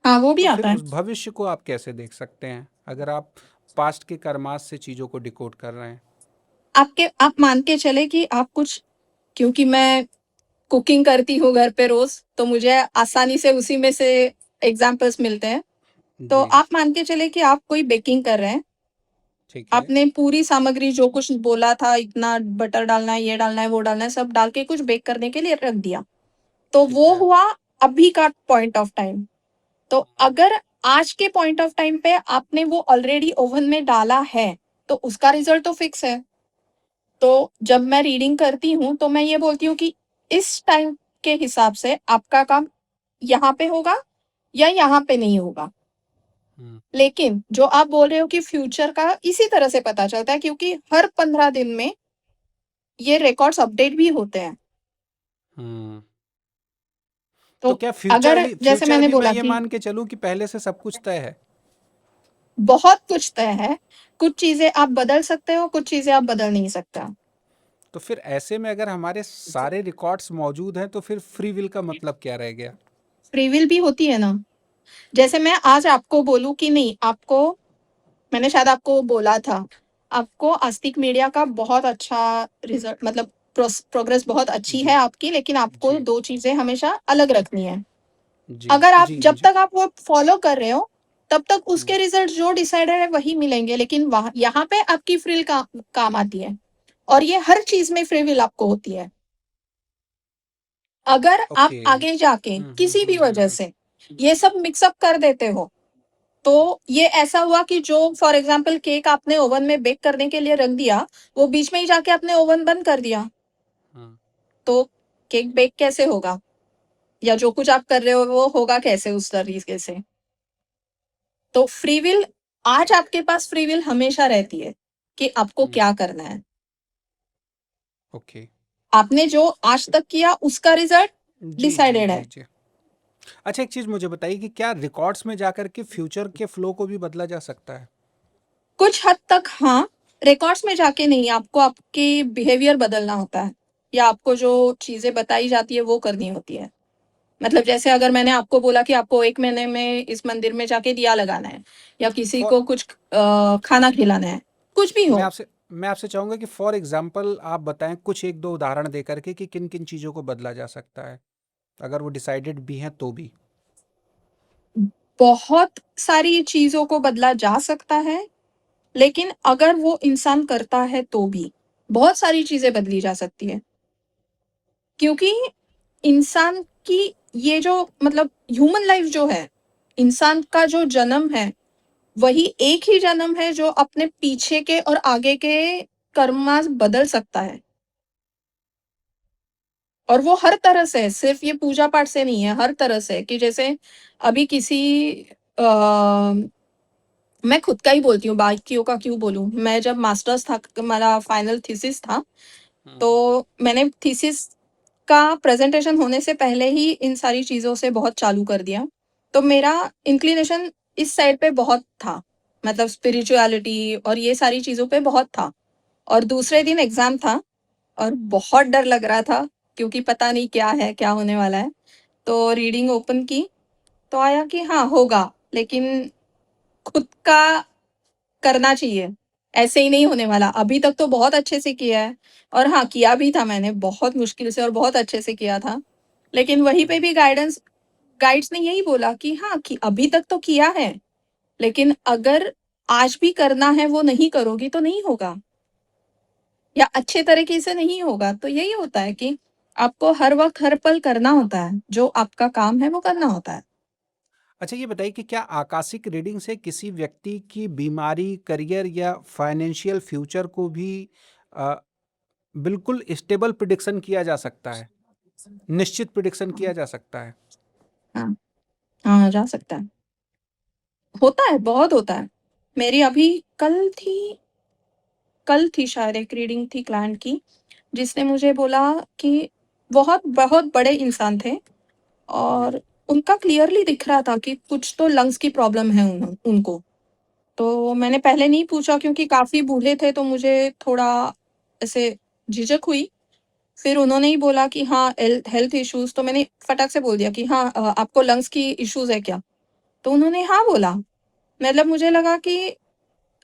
हाँ, वो भी तो फिर आता है। उस भविष्य को आप कैसे देख सकते हैं? अगर आप पास्ट के कर्मास से चीज़ों को डिकोड कर रहे हैं। आप मान के चले कि आप कुछ क्योंकि मैं कुकिंग करती हूँ घर पे रोज़, तो मुझे आसानी से उसी में से एग्ज़ाम्पल्स मिलते हैं। तो जी, आप मान के चलें कि आप कोई बेकिंग कर रहे हैं, ठीक है, आपने पूरी सामग्री जो कुछ बोला था, इतना बटर डालना है, ये डालना है, वो डालना है, सब डाल के कुछ बेक करने के लिए रख दिया। तो ठीक वो है। हुआ अभी का पॉइंट ऑफ टाइम। तो अगर आज के पॉइंट ऑफ टाइम पे आपने वो ऑलरेडी ओवन में डाला है, तो उसका रिज़ल्ट तो फिक्स है। तो जब मैं रीडिंग करती हूँ, तो मैं ये बोलती हूँ कि इस टाइम के हिसाब से आपका काम यहाँ पे होगा या यहाँ पे नहीं होगा। हुँ, लेकिन जो आप बोल रहे हो कि फ्यूचर का इसी तरह से पता चलता है क्योंकि हर 15 दिन में ये रिकॉर्ड्स अपडेट भी होते हैं। हुँ। तो तो क्या अगर जैसे फ्यूचर मैंने भी मैं बोला ये कि मान के चलूँ कि पहले से सब कुछ तय है? बहुत कुछ तय है, कुछ चीज़ें आप बदल सकते हो, कुछ चीज़ें आप बदल नहीं सकते। तो फिर ऐसे में अगर हमारे सारे रिकॉर्ड्स मौजूद हैं, तो फिर फ्री विल का मतलब क्या रह गया? फ्री विल भी होती है ना। जैसे मैं आज आपको बोलूँ कि नहीं आपको मैंने शायद आपको बोला था, आपको आस्तिक मीडिया का बहुत अच्छा रिज़ल्ट मतलब प्रोग्रेस बहुत अच्छी है जी, आपकी, लेकिन आपको जी, 2 चीज़ें हमेशा अलग रखनी है। जी, अगर आप जी, जब मुझे तक आप वो फ़ॉलो कर रहे हो, तब तक हुँ, उसके रिज़ल्ट जो डिसाइडेड है वही मिलेंगे, लेकिन वहाँ यहाँ पे आपकी फ्री विल काम आती है और ये हर चीज़ में फ्री विल आपको होती है। अगर आप ओके। आगे जाके हुँ, हुँ, किसी भी हुँ, हुँ, वजह हुँ। से ये सब मिक्स अप कर देते हो, तो ये ऐसा हुआ कि जो फॉर एग्ज़ाम्पल केक आपने ओवन में बेक करने के लिए रख दिया, वो बीच में ही जाके आपने ओवन बंद कर दिया, हाँ, तो केक बेक कैसे होगा? या जो कुछ आप कर रहे हो वो होगा कैसे उस तरीके से? तो फ्री विल आज आपके पास फ्री विल हमेशा रहती है कि आपको हुँ, क्या करना है। ओके। आपने जो आज तक किया उसका रिज़ल्ट जी, जी, डिसाइडेड जी, है। जी। अच्छा, एक चीज़ मुझे बताइए कि क्या रिकॉर्ड्स में जाकर के फ्यूचर के फ्लो को भी बदला जा सकता है? कुछ हद तक हाँ, रिकॉर्ड्स में जाके नहीं, आपको आपकी बिहेवियर बदलना होता है या आपको जो चीज़ें बताई जाती है वो करनी होती है। मतलब जैसे अगर मैंने आपको बोला कि आपको 1 महीने में इस मंदिर में जाके दिया लगाना है या किसी फॉर को कुछ खाना खिलाना है, कुछ भी मैं हो। आपसे मैं आपसे चाहूँगा कि फॉर एग्ज़ाम्पल आप बताएँ कुछ 1-2 उदाहरण दे कर के कि किन-किन चीज़ों को बदला जा सकता है? अगर वो डिसाइडेड भी हैं तो भी? बहुत सारी चीज़ों को बदला जा सकता है, लेकिन अगर वो इंसान करता है तो भी, बहुत सारी चीज़ें बदली जा सकती हैं। क्योंकि इंसान की ये जो मतलब ह्यूमन लाइफ़ जो है, इंसान का जो जन्म है, वही एक ही जन्म है जो अपने पीछे के और आगे के कर्मास बदल सकता है। और वो हर तरह से है, सिर्फ़ ये पूजा-पाठ से नहीं है, हर तरह से कि जैसे अभी किसी अ, मैं खुद का ही बोलती हूँ, बाकियों का क्यों बोलूँ? मैं जब मास्टर्स था मेरा फाइनल थीसिस था, हुँ, तो मैंने थीसिस का प्रेज़ेंटेशन होने से पहले ही इन सारी चीज़ों से बहुत चालू कर दिया। तो मेरा इंक्लिनेशन इस साइड पे बहुत था, मतलब स्पिरिचुअलिटी और ये सारी चीज़ों पे बहुत था। और दूसरे हुँ, दिन एग्ज़ाम था और बहुत डर लग रहा था क्योंकि पता नहीं क्या है, क्या होने वाला है। तो रीडिंग ओपन की, तो आया कि हाँ, होगा, लेकिन खुद का करना चाहिए। ऐसे ही नहीं होने वाला। अभी तक तो बहुत अच्छे से किया है और हाँ, किया भी था मैंने बहुत मुश्किल से और बहुत अच्छे से किया था। लेकिन वहीं पे हुँ। भी गाइड्स ने यही बोला कि हाँ, कि अभी तक तो किया है, लेकिन अगर आज भी करना है वो नहीं करोगी तो नहीं होगा। या अच्छे तरीके से नहीं होगा। तो यही होता है कि आपको हर वक़्त, हर पल करना होता है, जो आपका काम है वो करना होता है। अच्छा, ये बताइए कि क्या आकाशिक रीडिंग से किसी व्यक्ति की बीमारी, करियर या फाइनेंशियल फ्यूचर को भी अ, बिल्कुल स्टेबल प्रिडिक्शन किया जा सकता है? निश्चित प्रिडिक्शन किया जा सकता है? हाँ, हाँ, जा सकता है। होता है, बहुत होता है। मेरी अभी कल थी शायद एक रीडिंग थी क्लाइंट की, जिसने मुझे बोला कि बहुत बहुत बड़े इंसान थे हुँ, और उनका क्लियरली दिख रहा था कि कुछ तो लंग्स की प्रॉब्लम है उनको। तो मैंने पहले नहीं पूछा क्योंकि काफ़ी बूढ़े थे, तो मुझे थोड़ा ऐसे झिझक हुई। फिर उन्होंने ही बोला कि हाँ, हेल्थ इश्यूज़, तो मैंने फटाक से बोल दिया कि हाँ, आपको लंग्स की इश्यूज़ है क्या? तो उन्होंने हाँ बोला। मतलब मुझे लगा कि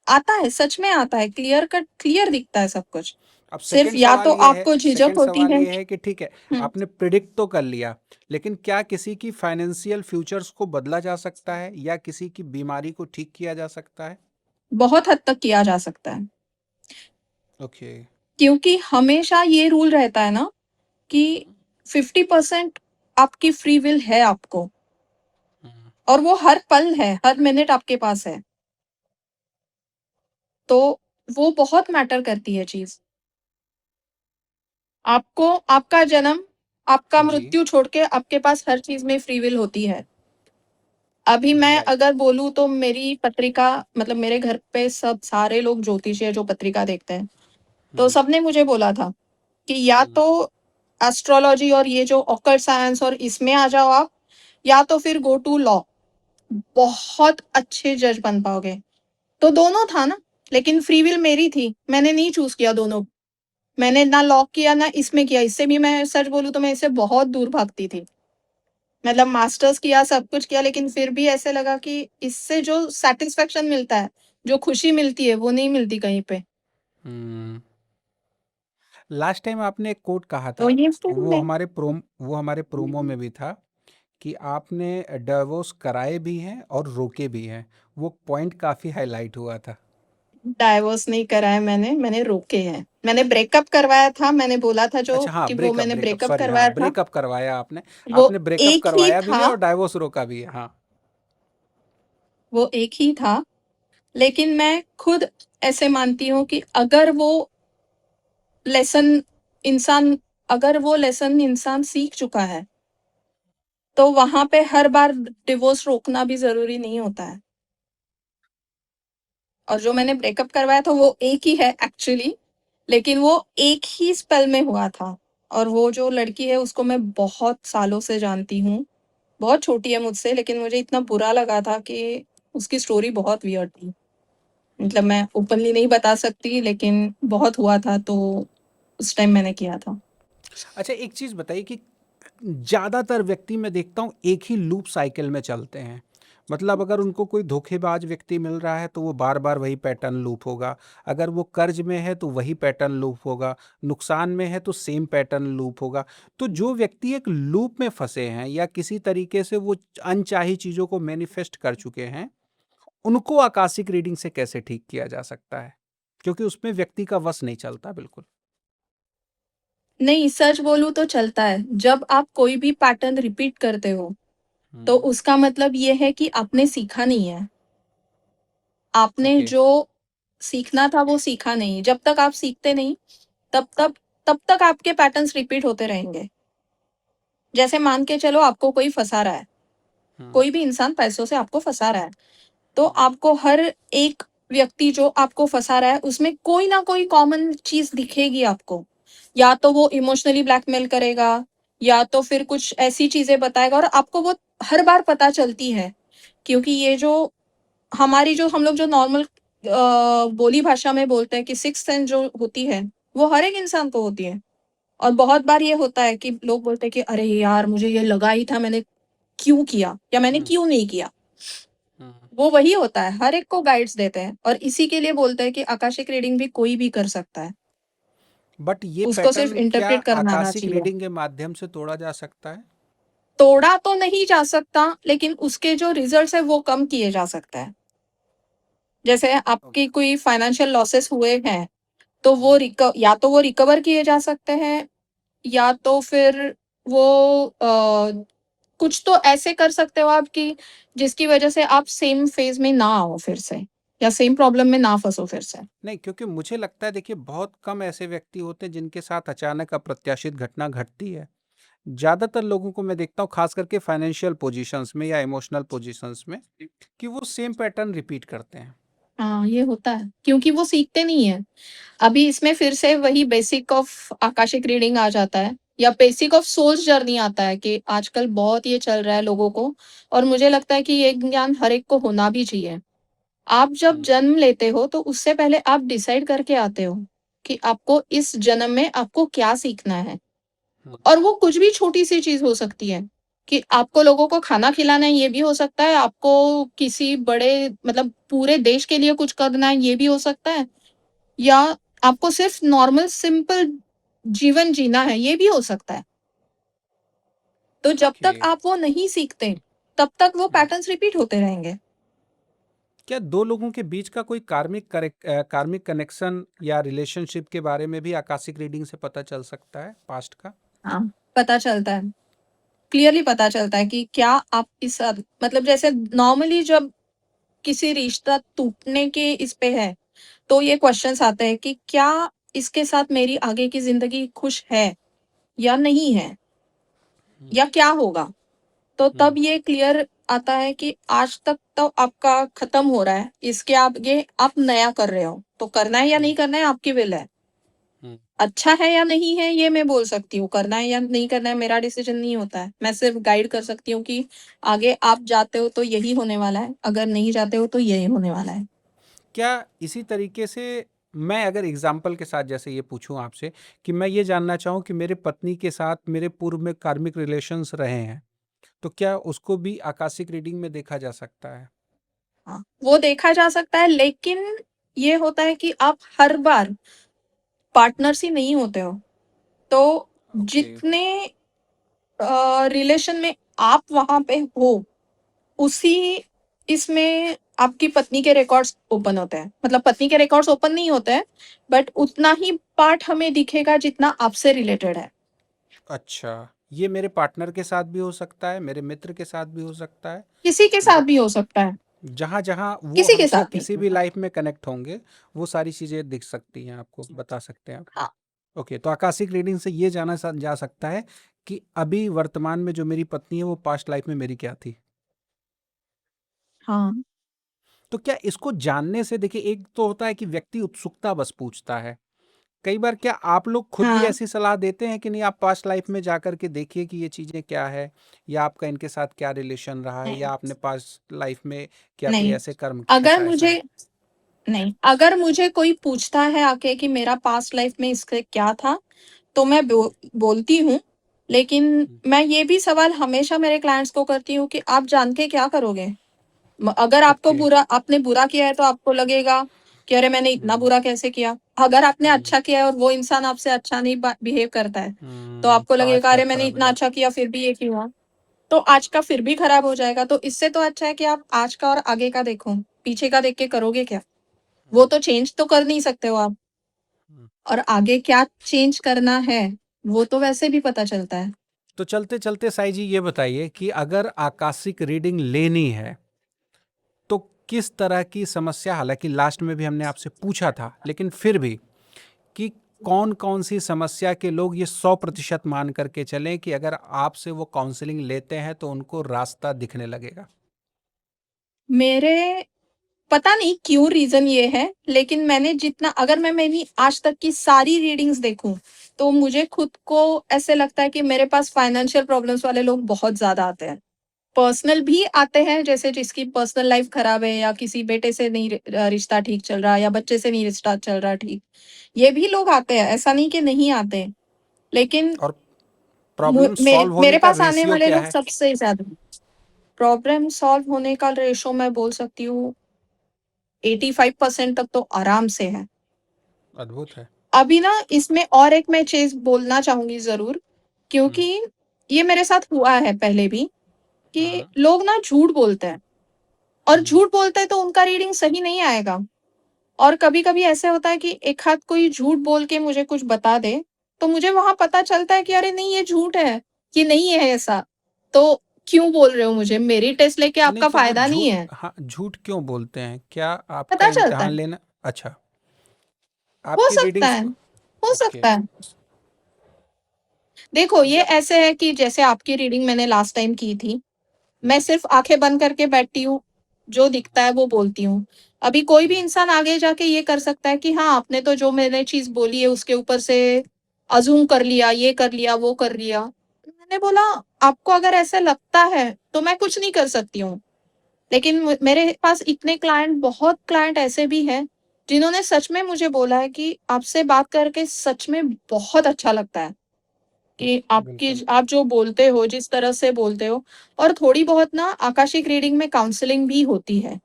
आता है, सच में आता है, क्लियर कट क्लियर दिखता है सब कुछ। अब सिर्फ़ या तो आपको झिझक सेकंड होती सवाल है। ये है कि ठीक है, हुँ, आपने प्रिडिक्ट तो कर लिया, लेकिन क्या किसी की फाइनेंशियल फ्यूचर्स को बदला जा सकता है या किसी की बीमारी को ठीक किया जा सकता है? बहुत हद तक किया जा सकता है। ओके। क्योंकि हमेशा ये रूल रहता है ना कि 50% आपकी फ्री विल है आपको, हुँ, और वो हर पल है, हर मिनट आपके पास है। तो वो बहुत मैटर करती है चीज़। आपको आपका जन्म, आपका जी, मृत्यु छोड़ के आपके पास हर चीज़ में फ्री विल होती है। अभी मैं राइट। अगर बोलूँ तो मेरी पत्रिका, मतलब मेरे घर पे सब सारे लोग ज्योतिषी है जो पत्रिका देखते हैं। तो हुँ, सबने मुझे बोला था कि या हुँ, तो एस्ट्रोलॉजी और ये जो ऑकल्ट साइंस और इसमें आ जाओ आप, या तो फिर गो टू लॉ। बहुत अच्छे जज बन पाओगे। तो दोनों था ना, लेकिन फ्री विल मेरी थी। मैंने नहीं चूज़ किया दोनों। मैंने ना लॉ किया ना इसमें किया। इससे भी मैं सच बोलूँ तो मैं इससे बहुत दूर भागती थी। मतलब मास्टर्स किया, सब कुछ किया, लेकिन फिर भी ऐसे लगा कि इससे जो सैटिस्फैक्शन मिलता है, जो खुशी मिलती है, वो नहीं मिलती कहीं पे। हुँ। लास्ट टाइम आपने एक कोट कहा तो था, ये फिर मैं वो हमारे प्रोमो में भी था कि आपने डिवोर्स कराए भी हैं और रोके भी हैं। वो पॉइंट काफ़ी हाइलाइट हुआ था। डाइवोर्स नहीं करा है मैंने, मैंने रोके हैं। मैंने ब्रेकअप करवाया था, मैंने बोला था जो अच्छा हाँ, कि वो ब्रेकअप मैंने ब्रेकअप ब्रेकअप सॉरी, हाँ, करवाया था, ब्रेकअप करवाया आपने। वो आपने ब्रेकअप एक ही करवाया भी था, है और डाइवोर्स रोका भी है, हाँ। वो एक ही था। लेकिन मैं खुद ऐसे मानती हूँ कि लेसन इंसान अगर वो लेसन इंसान सीख चुका है, तो वहाँ पे हर बार डिवोर्स रोकना भी ज़रूरी नहीं होता है। और जो मैंने ब्रेकअप करवाया था वो एक ही है एक्चुअली, लेकिन वो एक ही स्पेल में हुआ था। और वो जो लड़की है उसको मैं बहुत सालों से जानती हूँ। बहुत छोटी है मुझसे, लेकिन मुझे इतना बुरा लगा था कि उसकी स्टोरी बहुत वियर्ड थी। मतलब मैं ओपनली नहीं बता सकती, लेकिन बहुत हुआ था, तो उस टाइम मैंने किया था। अच्छा, एक चीज़ बताइए कि ज़्यादातर व्यक्ति मैं देखता हूँ एक ही लूप साइकिल में चलते हैं। मतलब अगर उनको कोई धोखेबाज व्यक्ति मिल रहा है तो वो बार-बार वही पैटर्न लूप होगा। अगर वो कर्ज में है तो वही पैटर्न लूप होगा। नुकसान में है तो सेम पैटर्न लूप होगा। तो जो व्यक्ति एक लूप में फँसे हैं या किसी तरीके से वो अनचाही चीज़ों को मैनिफेस्ट कर चुके हैं, उनको आकाशिक रीडिंग से कैसे ठीक किया जा सकता है? क्योंकि उसमें व्यक्ति का वश नहीं चलता बिल्कुल। नहीं, सच बोलूँ तो चलता है। जब आप कोई भी पैटर्न रिपीट करते हो, तो हुँ, उसका मतलब ये है कि आपने सीखा नहीं है। आपने ओके। जो सीखना था वो सीखा नहीं। जब तक आप सीखते नहीं, तब तक तब तक आपके पैटर्न्स रिपीट होते रहेंगे। जैसे मान के चलो आपको कोई फँसा रहा है, हुँ, कोई भी इंसान पैसों से आपको फँसा रहा है, तो हुँ, आपको हर एक व्यक्ति जो आपको फँसा रहा है, उसमें कोई ना कोई कॉमन चीज़ दिखेगी आपको। या तो वो इमोशनली ब्लैकमेल करेगा, या तो फिर कुछ ऐसी चीज़ें बताएगा, और आपको वो हर बार पता चलती है। क्योंकि ये जो हम लोग जो नॉर्मल बोली भाषा में बोलते हैं कि सिक्स्थ सेंस जो होती है, वो हर एक इंसान को होती है। और बहुत बार ये होता है कि लोग बोलते हैं कि अरे यार! मुझे ये लगा ही था, मैंने क्यों किया या मैंने हुँ, क्यों नहीं किया? हुँ। वो वही होता है, हर एक को गाइड्स देते हैं, और इसी के लिए बोलते हैं कि आकाशिक रीडिंग भी कोई भी कर सकता है। बट ये उसको सिर्फ पैटर्न क्या इंटरप्रेट करना आना आकाशिक चाहिए। रीडिंग के माध्यम से तोड़ा जा सकता है? तोड़ा तो नहीं जा सकता, लेकिन उसके जो रिज़ल्ट्स हैं वो कम किए जा सकता है। जैसे ओ आपकी कोई फाइनेंशियल लॉसेस हुए हैं, तो वो या तो वो रिकवर किए जा सकते हैं, या तो फिर वो कुछ तो ऐसे कर सकते हो आप कि जिसकी वजह से आप सेम फेज में ना आओ फिर से, या सेम प्रॉब्लम में ना फंसो फिर से। नहीं, क्योंकि मुझे लगता है देखिए बहुत कम ऐसे व्यक्ति होते हैं जिनके साथ अचानक अप्रत्याशित घटना घटती है। ज़्यादातर लोगों को मैं देखता हूँ खास करके फाइनेंशियल पोजीशंस में या इमोशनल पोजीशंस में कि वो सेम पैटर्न रिपीट करते हैं। हाँ, ये होता है क्योंकि वो सीखते नहीं है। अभी इसमें फिर से वही बेसिक ऑफ आकाशिक रीडिंग आ जाता है, या बेसिक ऑफ सोल्स जर्नी आता है कि आजकल बहुत ये चल रहा है लोगों को, और मुझे लगता है कि ये ज्ञान हर एक को होना भी चाहिए। आप जब जन्म लेते हो तो उससे पहले आप डिसाइड करके आते हो कि आपको इस जन्म में आपको क्या सीखना है। और वो कुछ भी छोटी-सी चीज़ हो सकती है, कि आपको लोगों को खाना खिलाना है, ये भी हो सकता है, आपको किसी बड़े मतलब पूरे देश के लिए कुछ करना है, ये भी हो सकता है, या आपको सिर्फ़ नॉर्मल सिंपल जीवन जीना है, ये भी हो सकता है। तो जब ओके। तक आप वो नहीं सीखते, तब तक वो पैटर्न्स रिपीट होते रहेंगे। क्या दो लोगों के बीच का कोई कार्मिक कनेक्शन या रिलेशनशिप के बारे में भी आकाशिक रीडिंग से पता चल सकता है पास्ट का? हाँ, पता चलता है। क्लियरली पता चलता है कि क्या आप इस मतलब जैसे नॉर्मली जब किसी रिश्ता टूटने के इस पे है, तो ये क्वेश्चन्स आते हैं कि क्या इसके साथ मेरी आगे की ज़िंदगी खुश है या नहीं है? या क्या होगा? तो तब ये क्लियर आता है कि आज तक तो आपका खत्म हो रहा है, इसके आगे आप नया कर रहे हो, तो करना है या नहीं करना है आपकी विल है। अच्छा है या नहीं है ये मैं बोल सकती हूँ, करना है या नहीं करना है मेरा डिसीजन नहीं होता है। मैं सिर्फ़ गाइड कर सकती हूँ कि आगे आप जाते हो तो यही होने वाला है, अगर नहीं जाते हो तो यही होने वाला है। क्या इसी तरीके से मैं अगर एग्जाम्पल के साथ जैसे ये पूछूं आपसे कि मैं ये जानना चाहूं कि मेरे पत्नी के साथ मेरे पूर्व में कार्मिक रिलेशंस रहे हैं, तो क्या उसको भी आकाशिक रीडिंग में देखा जा सकता है? हाँ, वो देखा जा सकता है, लेकिन ये होता है कि आप हर बार पार्टनर्स ही नहीं होते हो। तो ओके। जितने रिलेशन में आप वहाँ पे हो, उसी इसमें आपकी पत्नी के रिकॉर्ड्स ओपन होते हैं। मतलब पत्नी के रिकॉर्ड्स ओपन नहीं होते हैं, बट उतना ही पार्ट हमें दिखेगा जितना आपसे रिलेटेड है। अच्छा, ये मेरे पार्टनर के साथ भी हो सकता है, मेरे मित्र के साथ भी हो सकता है। किसी के साथ मतलब भी हो सकता है, जहाँ जहाँ वो किसी के हमसे साथ भी। किसी भी लाइफ में कनेक्ट होंगे, वो सारी चीज़ें दिख सकती हैं, आपको बता सकते हैं आप। हाँ, ओके, तो आकाशिक रीडिंग से ये जाना जा सकता है कि अभी वर्तमान में जो मेरी पत्नी है वो पास्ट लाइफ में मेरी क्या थी। हाँ, तो क्या इसको जानने से देखिए, एक तो होता है कि व्यक्ति उत्सुकता बस पूछता है, कई बार क्या आप लोग खुद भी हाँ। ऐसी सलाह देते हैं कि नहीं आप पास्ट लाइफ में जाकर के देखिए कि ये चीज़ें क्या है, या आपका इनके साथ क्या रिलेशन रहा है, नहीं, या आपने पास्ट लाइफ में क्या कोई नहीं। ऐसे कर्म किए, अगर ऐसा ऐसा है? मुझे नहीं, अगर मुझे कोई पूछता है आके कि मेरा पास्ट लाइफ में इसके क्या था, तो मैं बोलती हूँ, लेकिन मैं ये भी सवाल हमेशा मेरे क्लाइंट्स को करती हूँ कि आप जान के क्या करोगे? अगर आपको ओके। आपने बुरा किया है तो आपको लगेगा कि अरे मैंने इतना बुरा कैसे किया? अगर आपने अच्छा किया है और वो इंसान आपसे अच्छा नहीं बिहेव करता है, तो आपको तो आज लगेगा का अरे मैंने खराब हो इतना जाए। अच्छा किया फिर भी ये क्यों हुआ? तो आज का फिर भी खराब हो जाएगा। तो इससे तो अच्छा है कि आप आज का और आगे का देखो, पीछे का देख के करोगे क्या? वो तो चेंज तो कर नहीं सकते हो आप, और आगे क्या चेंज करना है, वो तो वैसे भी पता चलता है। तो चलते चलते साई जी ये बताइए कि अगर आकाशिक रीडिंग लेनी है तो किस तरह की समस्या, हालांकि लास्ट में भी हमने आपसे पूछा था लेकिन फिर भी, कि कौन कौन सी समस्या के लोग ये 100% मान करके चलें कि अगर आपसे वो काउंसलिंग लेते हैं तो उनको रास्ता दिखने लगेगा? मेरे पता नहीं क्यों रीज़न ये है, लेकिन मैंने जितना अगर मैं मेरी आज तक की सारी रीडिंग्स देखूँ, तो मुझे खुद को ऐसे लगता है कि मेरे पास फाइनेंशियल प्रॉब्लम्स वाले लोग बहुत ज़्यादा आते हैं। पर्सनल भी आते हैं, जैसे जिसकी पर्सनल लाइफ़ खराब है, या किसी बेटे से नहीं रिश्ता ठीक चल रहा, या बच्चे से नहीं रिश्ता चल रहा ठीक। ये भी लोग आते हैं, ऐसा नहीं कि नहीं आते। लेकिन और प्रॉब्लम सॉल्व होने मेरे का पास आने रेशियो वाले क्या लोग है? सबसे ज़्यादा प्रॉब्लम सॉल्व होने का रेशो मैं बोल सकती हूँ 85% तक तो आराम से है। अद्भुत है। अभी ना इसमें और एक मैं चीज़ बोलना चाहूँगी ज़रूर, हम्म। क्योंकि ये मेरे साथ हुआ है पहले भी, कि हम्म। लोग ना झूठ बोलते हैं, और हम्म। झूठ बोलते हैं तो उनका रीडिंग सही नहीं आएगा। और कभी-कभी ऐसे होता है कि एक आध कोई झूठ बोल के मुझे कुछ बता दे, तो मुझे वहाँ पता चलता है कि अरे नहीं ये झूठ है, ये नहीं है ऐसा। तो क्यों बोल रहे हो मुझे? मेरी टेस्ट लेके नहीं आपका तो वो फ़ायदा नहीं झूठ, है। हाँ, झूठ क्यों बोलते हैं? क्या आपका पता चलता इम्तिहान है। लेना? अच्छा, हो आपकी सकता रीडिंग्स है, को। हो ओके। सकता है। देखो ये जब ऐसे है कि जैसे आपकी रीडिंग मैंने लास्ट टाइम की थी, मैं हम्म, सिर्फ़ आँखें बंद करके बैठती हूँ, जो दिखता है वो बोलती हूँ। अभी कोई भी हम्म, इंसान आगे जाके ये कर सकता है कि हाँ, आपने तो जो मैंने चीज़ बोली है उसके ऊपर से अज़्यूम कर लिया, ये कर लिया, वो कर लिया। मैंने बोला आपको अगर ऐसा लगता है, तो मैं कुछ नहीं कर सकती हूँ। लेकिन मेरे पास इतने क्लाइंट बहुत क्लाइंट ऐसे भी हैं, जिन्होंने सच में मुझे बोला है कि आपसे बात करके सच में बहुत अच्छा लगता है। कि आपकी बिल्कुल। आप जो बोलते हो, जिस तरह से बोलते हो और थोड़ी बहुत ना आकाशिक रीडिंग में काउंसलिंग भी होती है।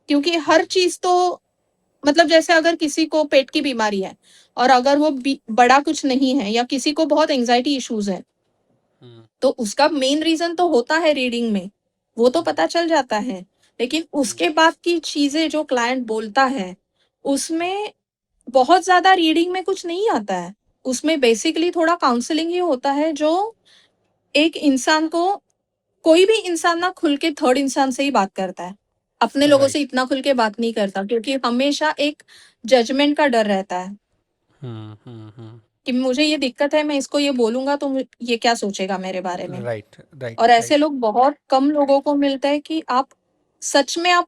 क्योंकि हर चीज़ तो मतलब जैसे अगर किसी को पेट की बीमारी है और अगर वो बड़ा कुछ नहीं है या किसी को बहुत एंग्ज़ायटी इश्यूज़ है, हम्म, तो उसका मेन रीज़न तो होता है रीडिंग में, वो तो हम्म, पता चल जाता है। लेकिन हम्म, उसके बाद की चीज़ें जो क्लाइंट बोलता है, उसमें बहुत ज़्यादा रीडिंग में कुछ नहीं आता है। उसमें बेसिकली थोड़ा काउंसलिंग ही होता है जो एक इंसान को कोई भी इंसान ना खुल के थर्ड इंसान से ही बात करता है। अपने लोगों से राइट। इतना खुल के बात नहीं करता क्योंकि हमेशा एक जजमेंट का डर रहता है कि मुझे ये दिक्कत है, मैं इसको ये बोलूँगा तो ये क्या सोचेगा मेरे बारे में। राइट, और राइट, ऐसे राइट। लोग बहुत कम लोगों को मिलते हैं कि आप सच में आप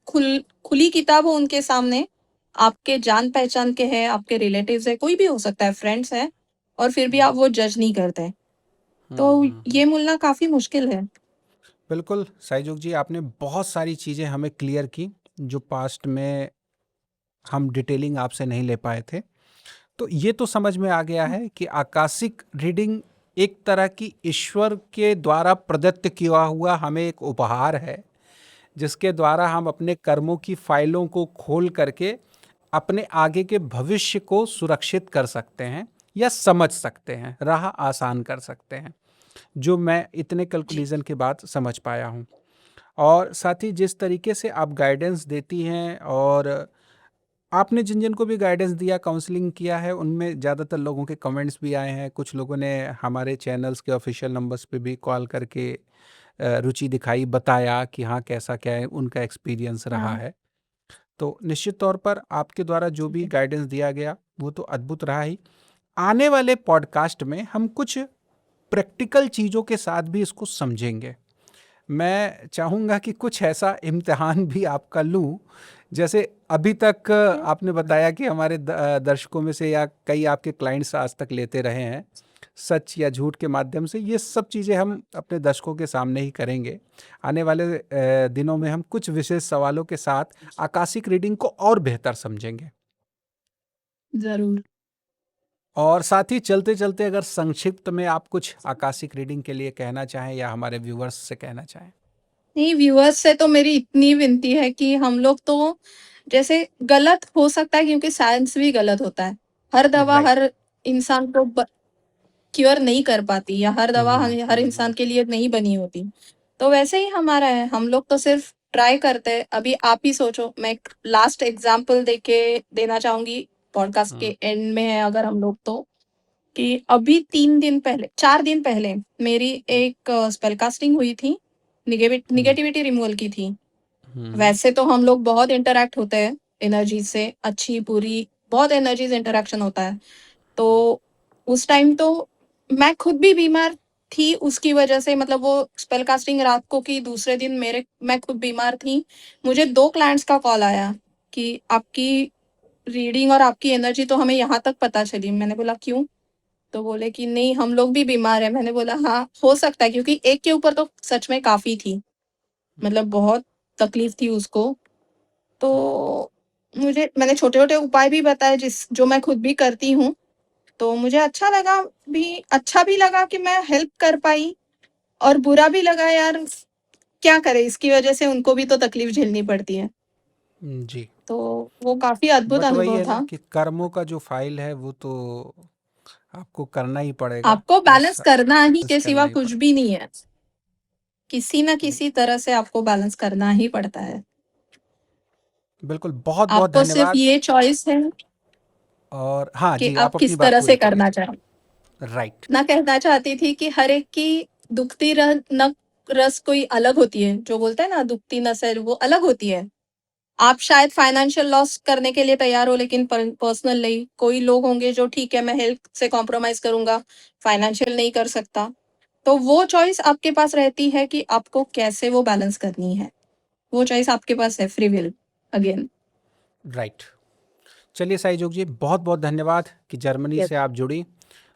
खुली किताब हो उनके सामने, आपके जान-पहचान के हैं, आपके रिलेटिव्स हैं, कोई भी हो सकता है, फ्रेंड्स हैं और फिर भी हम्म, आप वो जज नहीं करते। तो ये मिलना काफ़ी मुश्किल है। बिल्कुल साईजुग जी, आपने बहुत सारी चीज़ें हमें क्लियर की, जो पास्ट में हम डिटेलिंग आपसे नहीं ले पाए थे। तो ये तो समझ में आ गया है कि आकाशिक रीडिंग एक तरह की ईश्वर के द्वारा प्रदत्त किया हुआ हमें एक उपहार है, जिसके द्वारा हम अपने कर्मों की फाइलों को खोल करके अपने आगे के भविष्य को सुरक्षित कर सकते हैं या समझ सकते हैं, राह आसान कर सकते हैं, जो मैं इतने जी। कैलकुलेशन के बाद समझ पाया हूँ। और साथ ही जिस तरीके से आप गाइडेंस देती हैं, और आपने जिन जिन को भी गाइडेंस दिया, काउंसलिंग किया है, उनमें ज़्यादातर लोगों के कमेंट्स भी आए हैं। कुछ लोगों ने हमारे चैनल्स के ऑफिशियल नंबर्स पे भी कॉल करके रुचि दिखाई, बताया कि हाँ कैसा क्या है उनका एक्सपीरियंस रहा हाँ, है। तो निश्चित तौर पर आपके द्वारा जो भी जी। गाइडेंस दिया गया वो तो अद्भुत रहा ही। आने वाले पॉडकास्ट में हम कुछ प्रैक्टिकल चीज़ों के साथ भी इसको समझेंगे। मैं चाहूँगा कि कुछ ऐसा इम्तिहान भी आपका लूँ, जैसे अभी तक हुँ, आपने बताया कि हमारे दर्शकों में से या कई आपके क्लाइंट्स आज तक लेते रहे हैं, सच या झूठ के माध्यम से। ये सब चीज़ें हम अपने दर्शकों के सामने ही करेंगे। आने वाले दिनों में हम कुछ विशेष सवालों के साथ आकाशिक रीडिंग को और बेहतर समझेंगे। ज़रूर। और साथ ही चलते-चलते अगर संक्षिप्त में आप कुछ आकाशिक रीडिंग के लिए कहना चाहें या हमारे व्यूअर्स से कहना चाहें? नहीं, व्यूअर्स से तो मेरी इतनी विनती है कि हम लोग तो जैसे गलत हो सकता है क्योंकि साइंस भी गलत होता है। हर दवा राइट। हर इंसान को क्योर नहीं कर पाती या हर हुँ, दवा हुँ, हर हुँ, इंसान हुँ, के लिए नहीं बनी होती। तो वैसे ही हमारा है, हम लोग तो सिर्फ़ ट्राई करते हैं। अभी आप ही सोचो, मैं एक लास्ट एग्ज़ाम्पल देके देना चाहूँगी, पॉडकास्ट हुँ, के एंड में है अगर हम लोग तो, कि अभी 3 दिन पहले 4 दिन पहले मेरी हुँ, एक स्पेल कास्टिंग हुई थी, हुँ, नेगेटिविटी रिमूवल की थी। हुँ, वैसे तो हम लोग बहुत इंटरैक्ट होते हैं एनर्जी से, अच्छी-बुरी बहुत एनर्जीज़ इंटरैक्शन होता है। तो उस टाइम तो मैं खुद भी बीमार थी उसकी वजह से, मतलब वो स्पेल कास्टिंग रात को की दूसरे दिन मैं खुद बीमार थी। मुझे 2 क्लाइंट्स का कॉल आया कि आपकी रीडिंग और आपकी एनर्जी तो हमें यहाँ तक पता चली। मैंने बोला क्यों? तो बोले कि नहीं हम लोग भी बीमार हैं। मैंने बोला हाँ, हो सकता है क्योंकि एक के ऊपर तो सच में काफ़ी थी। मतलब बहुत तकलीफ थी उसको। तो मैंने छोटे-छोटे उपाय भी बताए जो मैं खुद भी करती हूँ। तो मुझे अच्छा भी लगा कि मैं हेल्प कर पाई और बुरा भी लगा यार, क्या करें इसकी वज़ह से उनको भी तो तकलीफ झेलनी पड़ती है। जी। तो वो काफ़ी अद्भुत बट वही अनुभव है ना था। कि कर्मों का जो फ़ाइल है वो तो आपको करना ही पड़ेगा, आपको बस बैलेंस करना ही बैलेंस के करना सिवा ही कुछ पड़ेगा। भी नहीं है। किसी न बिल किसी तरह से आपको बैलेंस करना ही पड़ता है। बिल्कुल, बहुत-बहुत आपको सिर्फ धन्यवाद। ये चॉइस है और हाँ कि जी, आप आप अपनी किस बात तरह से पूरी करिए। करना चाहें। राइट, मैं कहना चाहती थी कि हर एक की दुखती नक रस कोई अलग होती है। जो बोलते हैं ना दुखती नस है वो अलग होती है। आप शायद फाइनेंशियल लॉस करने के लिए तैयार हो लेकिन पर्सनल नहीं। कोई लोग होंगे जो ठीक है मैं हेल्थ से कॉम्प्रोमाइज़ करूँगा, फाइनेंशियल नहीं कर सकता। तो वो चॉइस आपके पास रहती है कि आपको कैसे वो बैलेंस करनी है। वो चॉइस आपके पास है फ्री विल अगेन। राइट। चलिए साईजोग जी, बहुत-बहुत धन्यवाद कि जर्मनी यस। से आप जुड़ी।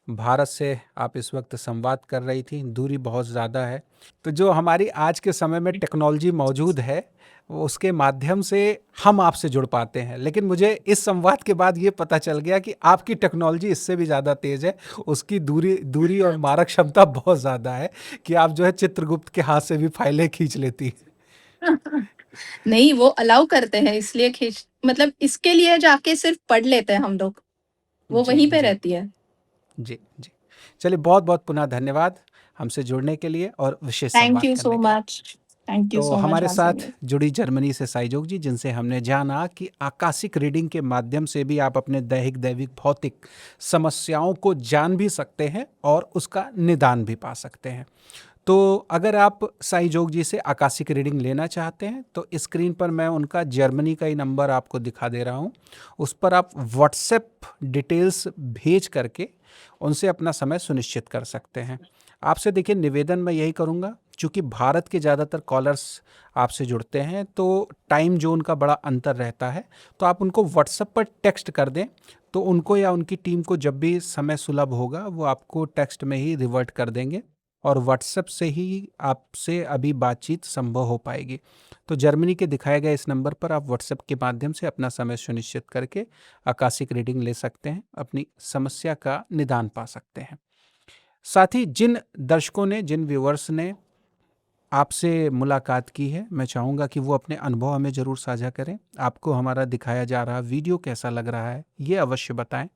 भारत से आप इस वक्त संवाद कर रही थी, दूरी बहुत ज़्यादा है। तो जो हमारी आज के समय में टेक्नोलॉजी मौजूद है, वो उसके माध्यम से हम आपसे जुड़ पाते हैं। लेकिन मुझे इस संवाद के बाद ये पता चल गया कि आपकी टेक्नोलॉजी इससे भी ज़्यादा तेज़ है। उसकी दूरी दूरी और मारक क्षमता बहुत ज़्यादा है कि आप जो है चित्रगुप्त के हाथ से भी फाइलें खींच लेती हैं। नहीं, वो अलाउ करते हैं इसलिए खींच मतलब इसके लिए जाके सिर्फ़ पढ़ लेते हैं हम लोग। वो जी, वहीं पे जी। रहती है। जी, जी। चलिए बहुत-बहुत पुनः धन्यवाद हमसे जुड़ने के लिए और विशेष थैंक संवाद यू सो करने के लिए। मच। थैंक यू तो सो मच हमारे वंस साथ अगेन। जुड़ी जर्मनी से साईजोग जी, जिनसे हमने जाना कि आकाशिक रीडिंग के माध्यम से भी आप अपने दैहिक भौतिक समस्याओं को जान भी सकते हैं और उसका निदान भी पा सकते हैं। तो अगर आप साईजोग जी से आकाशिक रीडिंग लेना चाहते हैं तो स्क्रीन पर मैं उनका जर्मनी का ही नंबर आपको दिखा दे रहा हूँ। उस पर आप व्हाट्सएप डिटेल्स भेज करके उनसे अपना समय सुनिश्चित कर सकते हैं। आपसे देखिए निवेदन मैं यही करूँगा, चूँकि भारत के ज़्यादातर कॉलर्स आपसे जुड़ते हैं तो टाइम ज़ोन का बड़ा अंतर रहता है, तो आप उनको व्हाट्सएप पर टेक्स्ट कर दें, तो उनको या उनकी टीम को जब भी समय सुलभ होगा वो आपको टेक्स्ट में ही रिवर्ट कर देंगे और व्हाट्सएप से ही आपसे अभी बातचीत संभव हो पाएगी। तो जर्मनी के दिखाए गए इस नंबर पर आप व्हाट्सएप के माध्यम से अपना समय सुनिश्चित करके आकाशिक रीडिंग ले सकते हैं, अपनी समस्या का निदान पा सकते हैं। साथ ही जिन दर्शकों ने, जिन व्यूअर्स ने आपसे मुलाकात की है, मैं चाहूँगा कि वो अपने अनुभव हमें ज़रूर साझा करें। आपको हमारा दिखाया जा रहा वीडियो कैसा लग रहा है, ये अवश्य बताएं।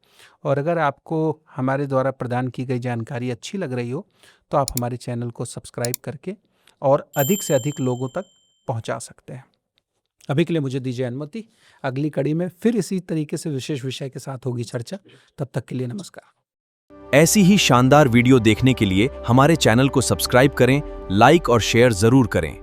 और अगर आपको हमारे द्वारा प्रदान की गई जानकारी अच्छी लग रही हो, तो आप हमारे चैनल को सब्सक्राइब करके और अधिक से अधिक लोगों तक पहुँचा सकते हैं। अभी के लिए मुझे दीजिए अनुमति। अगली कड़ी में फिर इसी तरीके से विशेष विषय के साथ होगी चर्चा। तब तक के लिए नमस्कार। ऐसी ही शानदार वीडियो देखने के लिए हमारे चैनल को सब्सक्राइब करें, लाइक और शेयर जरूर करें।